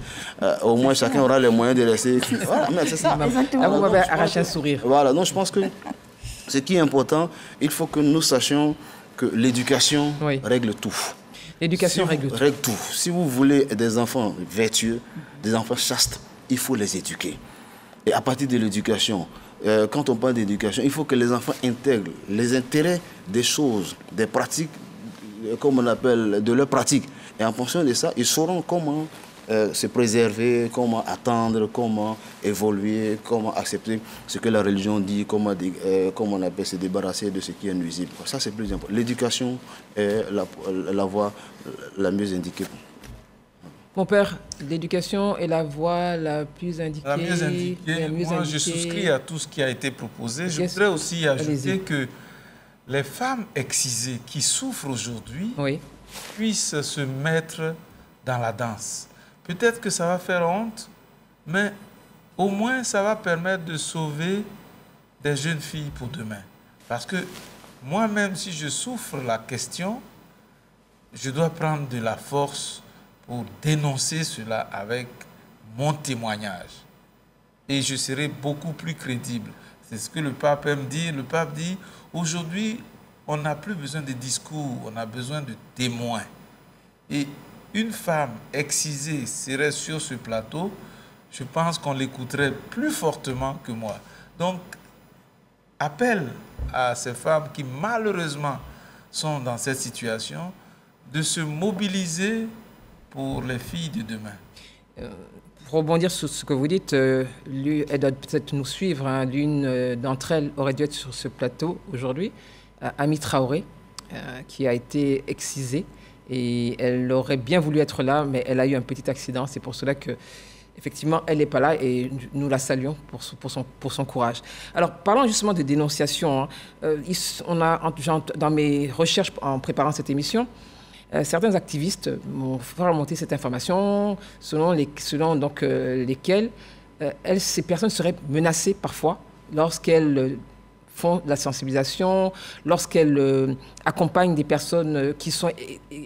S4: au moins chacun aura les moyens de rester. Voilà, mais c'est ça.
S1: Là, vous m'avez arraché un sourire.
S4: Voilà, donc je pense que ce qui est important, il faut que nous sachions que l'éducation règle tout.
S1: L'éducation règle tout.
S4: Si vous voulez des enfants vertueux, des enfants chastes, il faut les éduquer. Et à partir de l'éducation, quand on parle d'éducation, il faut que les enfants intègrent les intérêts des choses, des pratiques, comme on appelle, de leurs pratiques. Et en fonction de ça, ils sauront comment se préserver, comment attendre, comment évoluer, comment accepter ce que la religion dit, comment on appelle se débarrasser de ce qui est nuisible. Ça, c'est plus important. L'éducation est la voie la mieux indiquée.
S1: Mon père, l'éducation est la voie la plus indiquée.
S3: La mieux indiquée. Moi, je souscris à tout ce qui a été proposé. Je voudrais aussi ajouter que les femmes excisées qui souffrent aujourd'hui puissent se mettre dans la danse. Peut-être que ça va faire honte, mais au moins ça va permettre de sauver des jeunes filles pour demain. Parce que moi-même, si je souffre la question, je dois prendre de la force pour dénoncer cela avec mon témoignage. Et je serai beaucoup plus crédible. C'est ce que le pape aime dire. Le pape dit, aujourd'hui, on n'a plus besoin de discours, on a besoin de témoins. Et une femme excisée serait sur ce plateau, je pense qu'on l'écouterait plus fortement que moi. Donc, appel à ces femmes qui malheureusement sont dans cette situation de se mobiliser pour les filles de demain.
S1: Pour rebondir sur ce que vous dites, elle doit peut-être nous suivre. Hein. L'une d'entre elles aurait dû être sur ce plateau aujourd'hui, Ami Traoré, qui a été excisée. Et elle aurait bien voulu être là, mais elle a eu un petit accident. C'est pour cela que, effectivement, elle n'est pas là et nous la saluons pour son courage. Alors, parlons justement de dénonciation. Dans mes recherches en préparant cette émission, certains activistes m'ont fait remonter cette information selon lesquelles ces personnes seraient menacées parfois lorsqu'elles font de la sensibilisation, lorsqu'elles accompagnent des personnes qui sont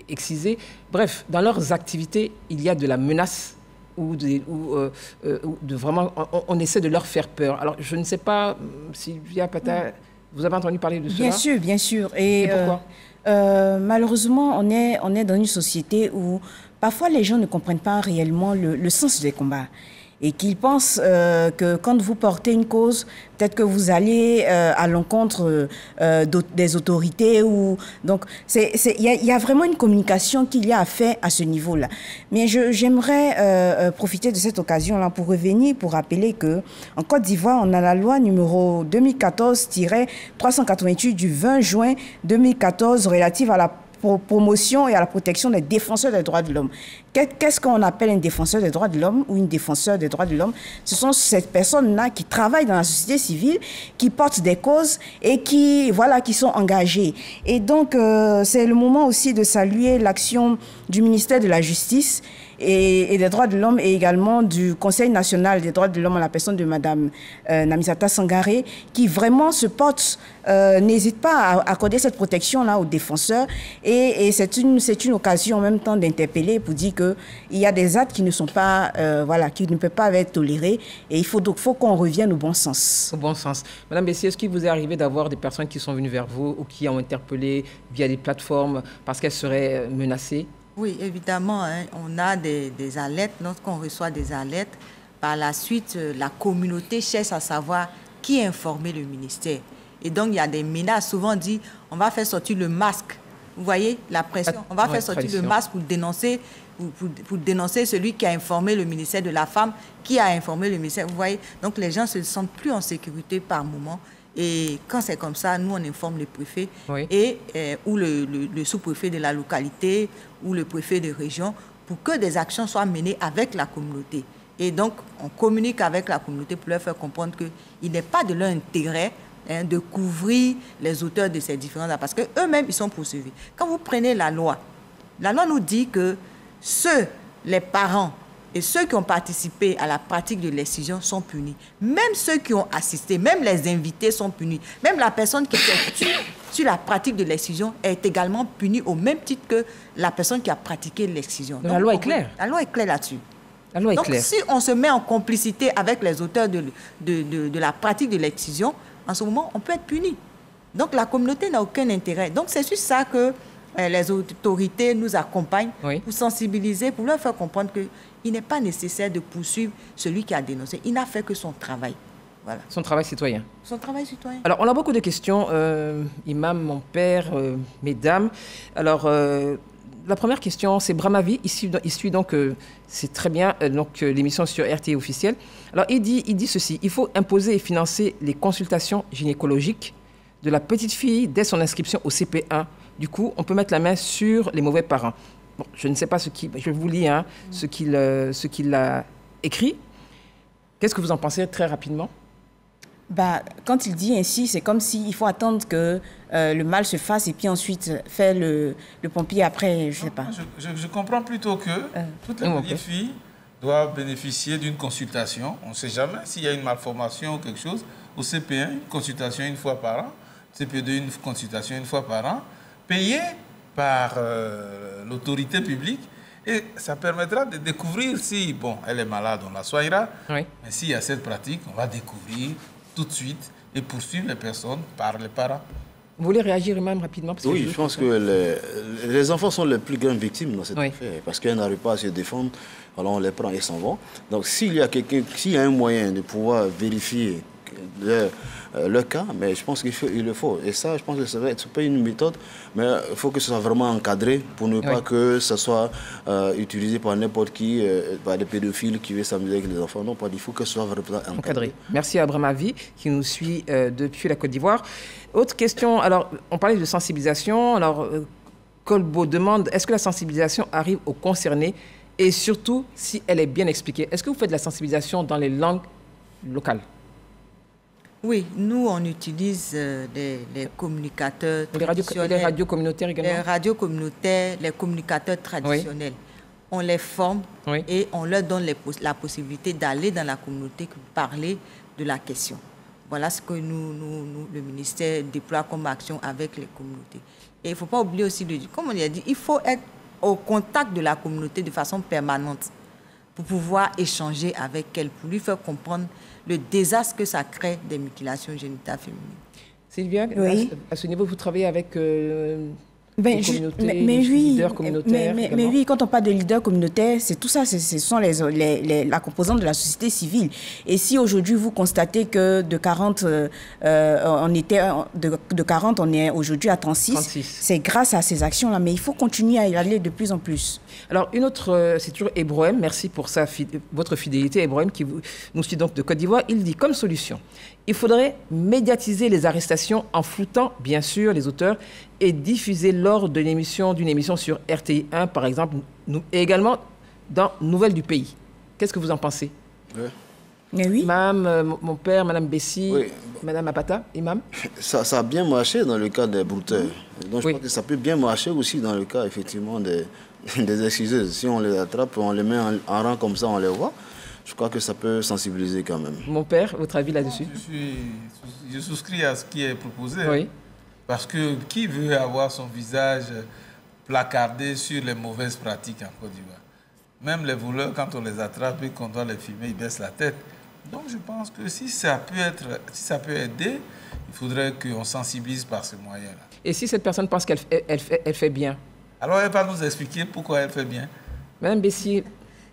S1: excisées. Bref, dans leurs activités, il y a de la menace ou vraiment, on essaie de leur faire peur. Alors, je ne sais pas, Sylvia Pata, vous avez entendu parler de cela?
S5: Bien sûr, bien sûr. Et
S1: pourquoi?
S5: Malheureusement, on est dans une société où parfois les gens ne comprennent pas réellement le sens des combats. Et qu'ils pensent que quand vous portez une cause, peut-être que vous allez à l'encontre des autorités. Donc, il y a vraiment une communication qu'il y a à faire à ce niveau-là. Mais j'aimerais profiter de cette occasion-là pour revenir, pour rappeler qu'en Côte d'Ivoire, on a la loi numéro 2014-388 du 20 juin 2014 relative à la promotion et à la protection des défenseurs des droits de l'homme. Qu'est-ce qu'on appelle un défenseur des droits de l'homme ou une défenseur des droits de l'homme? Ce sont ces personnes-là qui travaillent dans la société civile, qui portent des causes et qui sont engagées. Et donc, c'est le moment aussi de saluer l'action du ministère de la Justice et des droits de l'homme et également du Conseil national des droits de l'homme à la personne de Mme Namisata Sangaré, qui vraiment se porte, n'hésite pas à accorder cette protection-là aux défenseurs. Et c'est une occasion en même temps d'interpeller pour dire qu'il y a des actes qui ne sont pas, qui ne peuvent pas être tolérés. Et il faut qu'on revienne au bon sens.
S1: Au bon sens. Madame Bessie, est-ce qu'il vous est arrivé d'avoir des personnes qui sont venues vers vous ou qui ont interpellé via des plateformes parce qu'elles seraient menacées?
S2: Oui, évidemment, hein, on a des alertes. Lorsqu'on reçoit des alertes, par la suite, la communauté cherche à savoir qui a informé le ministère. Et donc, il y a des menaces. Souvent dit, on va faire sortir le masque. Vous voyez la pression? On va faire sortir le masque pour dénoncer, pour dénoncer celui qui a informé le ministère de la Femme, qui a informé le ministère. Vous voyez? Donc, les gens ne se sentent plus en sécurité par moment. Et quand c'est comme ça, nous, on informe le préfet ou le sous-préfet de la localité ou le préfet de région pour que des actions soient menées avec la communauté. Et donc, on communique avec la communauté pour leur faire comprendre qu'il n'est pas de leur intérêt de couvrir les auteurs de ces différents actes parce qu'eux-mêmes, ils sont poursuivis. Quand vous prenez la loi nous dit que les parents et ceux qui ont participé à la pratique de l'excision sont punis. Même ceux qui ont assisté, même les invités sont punis. Même la personne qui était sur la pratique de l'excision est également punie au même titre que la personne qui a pratiqué l'excision.
S1: La loi est claire.
S2: La loi est claire là-dessus.
S1: La loi est claire.
S2: Donc, si on se met en complicité avec les auteurs de la pratique de l'excision, en ce moment, on peut être puni. Donc, la communauté n'a aucun intérêt. Donc, c'est sur ça que les autorités nous accompagnent pour sensibiliser, pour leur faire comprendre qu'il n'est pas nécessaire de poursuivre celui qui a dénoncé. Il n'a fait que son travail. Voilà.
S1: Son travail citoyen.
S2: Son travail citoyen.
S1: Alors, on a beaucoup de questions. Imam, mon père, mesdames. Alors, la première question, c'est Brahmavi. Il suit donc, c'est très bien, l'émission sur RT officielle. Alors, il dit ceci. Il faut imposer et financer les consultations gynécologiques de la petite fille dès son inscription au CP1. Du coup, on peut mettre la main sur les mauvais parents. Bon, je ne sais pas je vous lis ce qu'il a écrit. Qu'est-ce que vous en pensez très rapidement?
S5: Quand il dit ainsi, c'est comme s'il faut attendre que le mal se fasse et puis ensuite faire le pompier après, je ne sais pas.
S3: Je comprends plutôt que toutes les petites filles doivent bénéficier d'une consultation. On ne sait jamais s'il y a une malformation ou quelque chose. Au CP1, une consultation une fois par an. CP2, une consultation une fois par an. Payée par l'autorité publique. Et ça permettra de découvrir si, elle est malade, on la soignera. Oui. Mais s'il y a cette pratique, on va découvrir tout de suite et poursuivre les personnes par les parents.
S1: Vous voulez réagir même rapidement parce que
S4: oui, je pense que les enfants sont les plus grandes victimes dans cette affaire. Parce qu'ils n'arrivent pas à se défendre, alors on les prend et s'en vont. Donc s'il y a un moyen de pouvoir vérifier le cas, mais je pense qu'il le faut. Et ça, je pense que ça va être pas une méthode, mais il faut que ce soit vraiment encadré pour ne pas que ce soit utilisé par n'importe qui, par des pédophiles qui veulent s'amuser avec les enfants. Non, il faut que ce soit vraiment encadré.
S1: Merci à Abramavi qui nous suit depuis la Côte d'Ivoire. Autre question, alors on parlait de sensibilisation. Alors Colbo demande, est-ce que la sensibilisation arrive aux concernés et surtout si elle est bien expliquée? Est-ce que vous faites de la sensibilisation dans les langues locales?
S2: Oui, nous, on utilise les communicateurs traditionnels.
S1: Les radios communautaires également? Les
S2: radios communautaires, les communicateurs traditionnels. Oui. On les forme et on leur donne la possibilité d'aller dans la communauté pour parler de la question. Voilà ce que le ministère déploie comme action avec les communautés. Et il ne faut pas oublier aussi, comme on l'a dit, il faut être au contact de la communauté de façon permanente pour pouvoir échanger avec elle, pour lui faire comprendre le désastre que ça crée des mutilations génitales féminines.
S1: Sylvia, à ce niveau, vous travaillez avec les communautés,
S5: les
S1: leaders communautaires
S5: mais oui, quand on parle de leaders communautaires, c'est tout ça, ce sont la composante de la société civile. Et si aujourd'hui, vous constatez que de 40, on est aujourd'hui à 36, c'est grâce à ces actions-là. Mais il faut continuer à y aller de plus en plus.
S1: Alors, une autre, c'est toujours Ebrohem, merci pour votre fidélité, Ebrohem, qui nous suit donc de Côte d'Ivoire. Il dit, comme solution, il faudrait médiatiser les arrestations en floutant, bien sûr, les auteurs et diffuser lors d'une émission sur RTI1, par exemple, et également dans Nouvelles du Pays. Qu'est-ce que vous en pensez?
S5: Oui.
S1: Mon père, Madame Bessie, Madame Apata, Imam.
S4: Ça a bien marché dans le cas des brouteurs. Donc je pense que ça peut bien marcher aussi dans le cas, effectivement, des exciseuses. Si on les attrape, on les met en rang comme ça, on les voit. Je crois que ça peut sensibiliser quand même.
S1: Mon père, votre avis là-dessus?
S3: Je souscris à ce qui est proposé.
S1: Oui.
S3: Parce que qui veut avoir son visage placardé sur les mauvaises pratiques en Côte d'Ivoire? Même les voleurs, quand on les attrape et qu'on doit les filmer, ils baissent la tête. Donc je pense que si ça peut aider, il faudrait qu'on sensibilise par ce moyen-là.
S1: Et si cette personne pense qu'elle fait bien?
S3: Alors elle va nous expliquer pourquoi elle fait bien.
S1: Madame Bessie,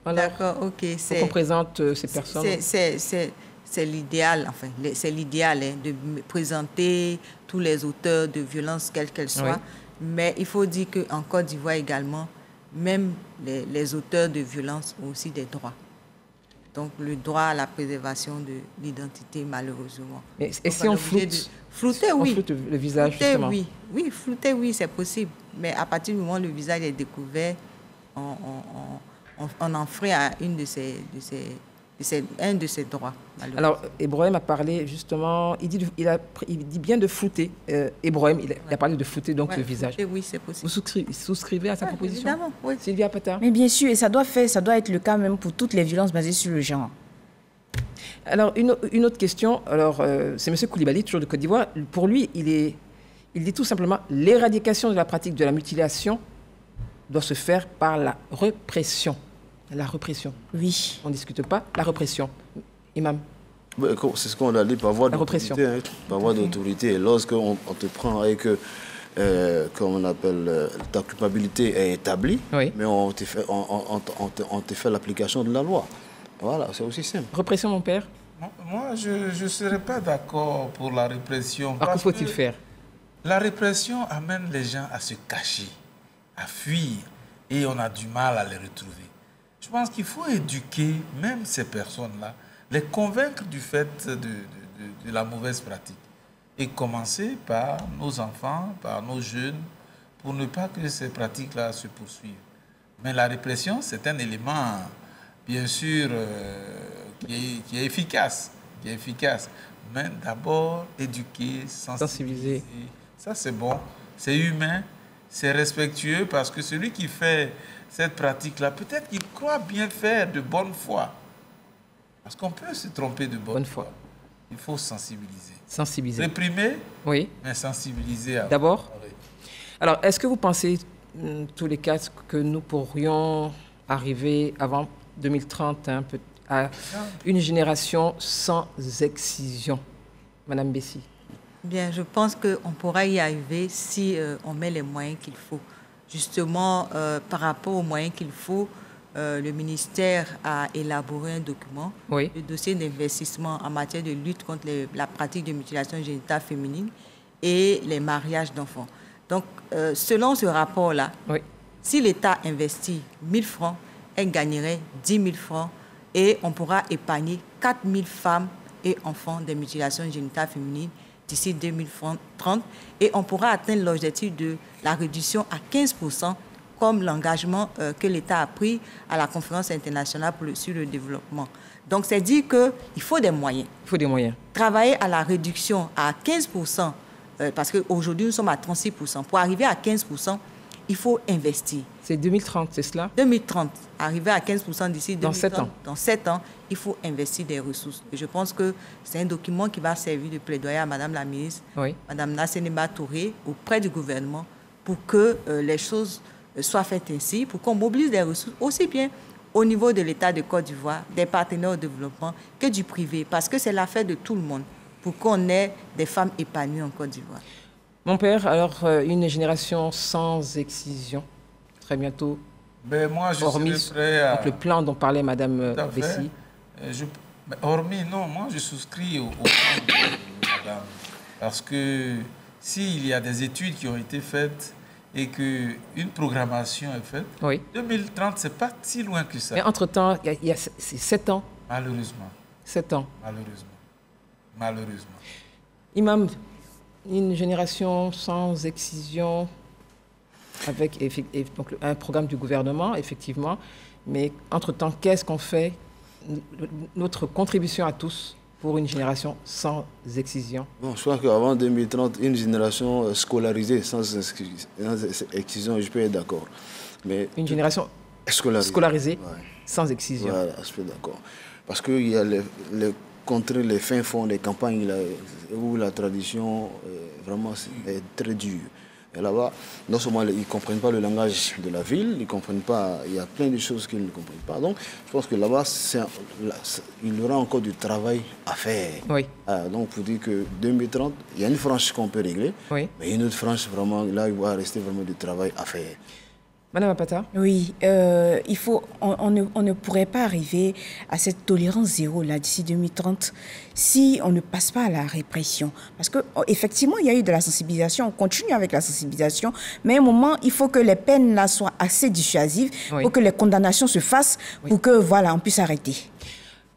S2: d'accord, ok.
S1: On présente ces personnes.
S2: C'est l'idéal, enfin, c'est l'idéal de présenter tous les auteurs de violences, quelles qu'elles soient. Oui. Mais il faut dire qu'en Côte d'Ivoire également, même les auteurs de violences ont aussi des droits. Donc le droit à la préservation de l'identité, malheureusement.
S1: Et si on floute?
S2: Flouter, oui.
S1: On floute le visage, justement.
S2: Oui, flouter, oui, c'est possible. Mais à partir du moment où le visage est découvert, on enfreint à un de ses droits.
S1: Alors, Ebrohem a parlé justement, il dit bien de flouter. Ebrohem, il a parlé de flouter donc le visage.
S2: Oui, c'est possible.
S1: Vous souscrivez à sa proposition?
S2: Évidemment, oui.
S1: Sylvia Apata?
S5: Mais bien sûr, et ça doit être le cas même pour toutes les violences basées sur le genre.
S1: Alors, une autre question. Alors, c'est M. Koulibaly, toujours de Côte d'Ivoire. Pour lui, il dit tout simplement l'éradication de la pratique de la mutilation doit se faire par la répression. La répression.
S5: Oui.
S1: On ne discute pas. La répression. Imam.
S4: C'est ce qu'on a dit par voie d'autorité. Par voie d'autorité. Lorsqu'on te prend et que, comme on appelle, ta culpabilité est établie, mais on te fait l'application de la loi. Voilà, c'est aussi simple.
S1: Répression, mon père?
S3: Moi, je ne serais pas d'accord pour la répression.
S1: Que faut-il faire?
S3: La répression amène les gens à se cacher, à fuir, et on a du mal à les retrouver. Je pense qu'il faut éduquer même ces personnes-là, les convaincre du fait de la mauvaise pratique. Et commencer par nos enfants, par nos jeunes, pour ne pas que ces pratiques-là se poursuivent. Mais la répression, c'est un élément, bien sûr, qui est efficace. Mais d'abord, éduquer, sensibiliser. Ça, c'est bon, c'est humain, c'est respectueux, parce que celui qui fait cette pratique-là, peut-être qu'il croit bien faire de bonne foi. Parce qu'on peut se tromper de bonne foi. Il faut sensibiliser. Réprimer,
S1: oui,
S3: mais sensibiliser.
S1: D'abord. Alors, est-ce que vous pensez, tous les cas, que nous pourrions arriver avant 2030 à une génération sans excision? Madame Bessie.
S2: Bien, je pense qu'on pourra y arriver si on met les moyens qu'il faut. Justement, par rapport aux moyens qu'il faut, le ministère a élaboré un document, le dossier d'investissement en matière de lutte contre la pratique de mutilation génitale féminine et les mariages d'enfants. Donc, selon ce rapport-là, si l'État investit 1 000 francs, elle gagnerait 10 000 francs et on pourra épargner 4 000 femmes et enfants des mutilations génitales féminines d'ici 2030 et on pourra atteindre l'objectif de la réduction à 15%, comme l'engagement que l'État a pris à la conférence internationale sur le développement. Donc, c'est dire qu'il faut des moyens.
S1: Il faut des moyens.
S2: Travailler à la réduction à 15%, parce qu'aujourd'hui, nous sommes à 36%. Pour arriver à 15%, il faut investir.
S1: C'est 2030, c'est cela?
S2: 2030. Arriver à 15% d'ici 2030.
S1: Dans 7 ans.
S2: Dans 7 ans, il faut investir des ressources. Et je pense que c'est un document qui va servir de plaidoyer à Madame la ministre, Madame Nasseneba Touré, auprès du gouvernement, pour que les choses soient faites ainsi, pour qu'on mobilise des ressources aussi bien au niveau de l'État de Côte d'Ivoire, des partenaires au développement, que du privé, parce que c'est l'affaire de tout le monde, pour qu'on ait des femmes épanouies en Côte d'Ivoire.
S1: Mon père, alors une génération sans excision, très bientôt.
S3: Ben moi, je
S1: hormis
S3: suis prêt à...
S1: donc le plan dont parlait Madame Bessie.
S3: Hormis, non, moi je souscris au plan de Madame. Parce que s'il y a des études qui ont été faites et qu'une programmation est faite, 2030, ce n'est pas si loin que ça.
S1: Mais entre-temps, il y a 7 ans.
S3: Malheureusement.
S1: 7 ans.
S3: Malheureusement.
S1: Imam, une génération sans excision, avec donc, un programme du gouvernement, effectivement. Mais entre-temps, qu'est-ce qu'on fait? Notre contribution à tous pour une génération sans excision.
S4: Bon, je crois qu'avant 2030, une génération scolarisée sans excision, je peux être d'accord. Mais
S1: une génération scolarisée sans excision.
S4: Voilà, je suis d'accord. Parce qu'il y a les fins fonds des campagnes là, où la tradition vraiment est très dure. Et là-bas, non seulement ils ne comprennent pas le langage de la ville, ils ne comprennent pas, il y a plein de choses qu'ils ne comprennent pas. Donc, je pense que là-bas, il y aura encore du travail à faire. Donc, pour dire que 2030, il y a une frange qu'on peut régler, mais une autre frange, vraiment, là, il va rester vraiment du travail à faire.
S1: Madame Apata?
S5: Oui, on ne pourrait pas arriver à cette tolérance zéro là d'ici 2030 si on ne passe pas à la répression. Parce qu'effectivement, il y a eu de la sensibilisation, on continue avec la sensibilisation, mais à un moment, il faut que les peines là soient assez dissuasives, pour que les condamnations se fassent, pour que voilà, on puisse arrêter.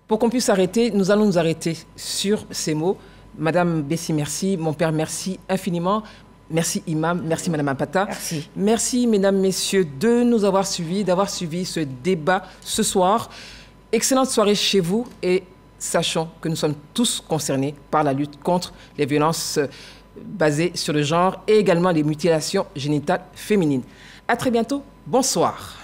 S1: Pour qu'on puisse arrêter, nous allons nous arrêter sur ces mots. Madame Bessie, merci. Mon père, merci infiniment. Merci Imam, merci Madame Apata. Merci Mesdames, Messieurs de nous avoir suivis, d'avoir suivi ce débat ce soir. Excellente soirée chez vous et sachons que nous sommes tous concernés par la lutte contre les violences basées sur le genre et également les mutilations génitales féminines. À très bientôt, bonsoir.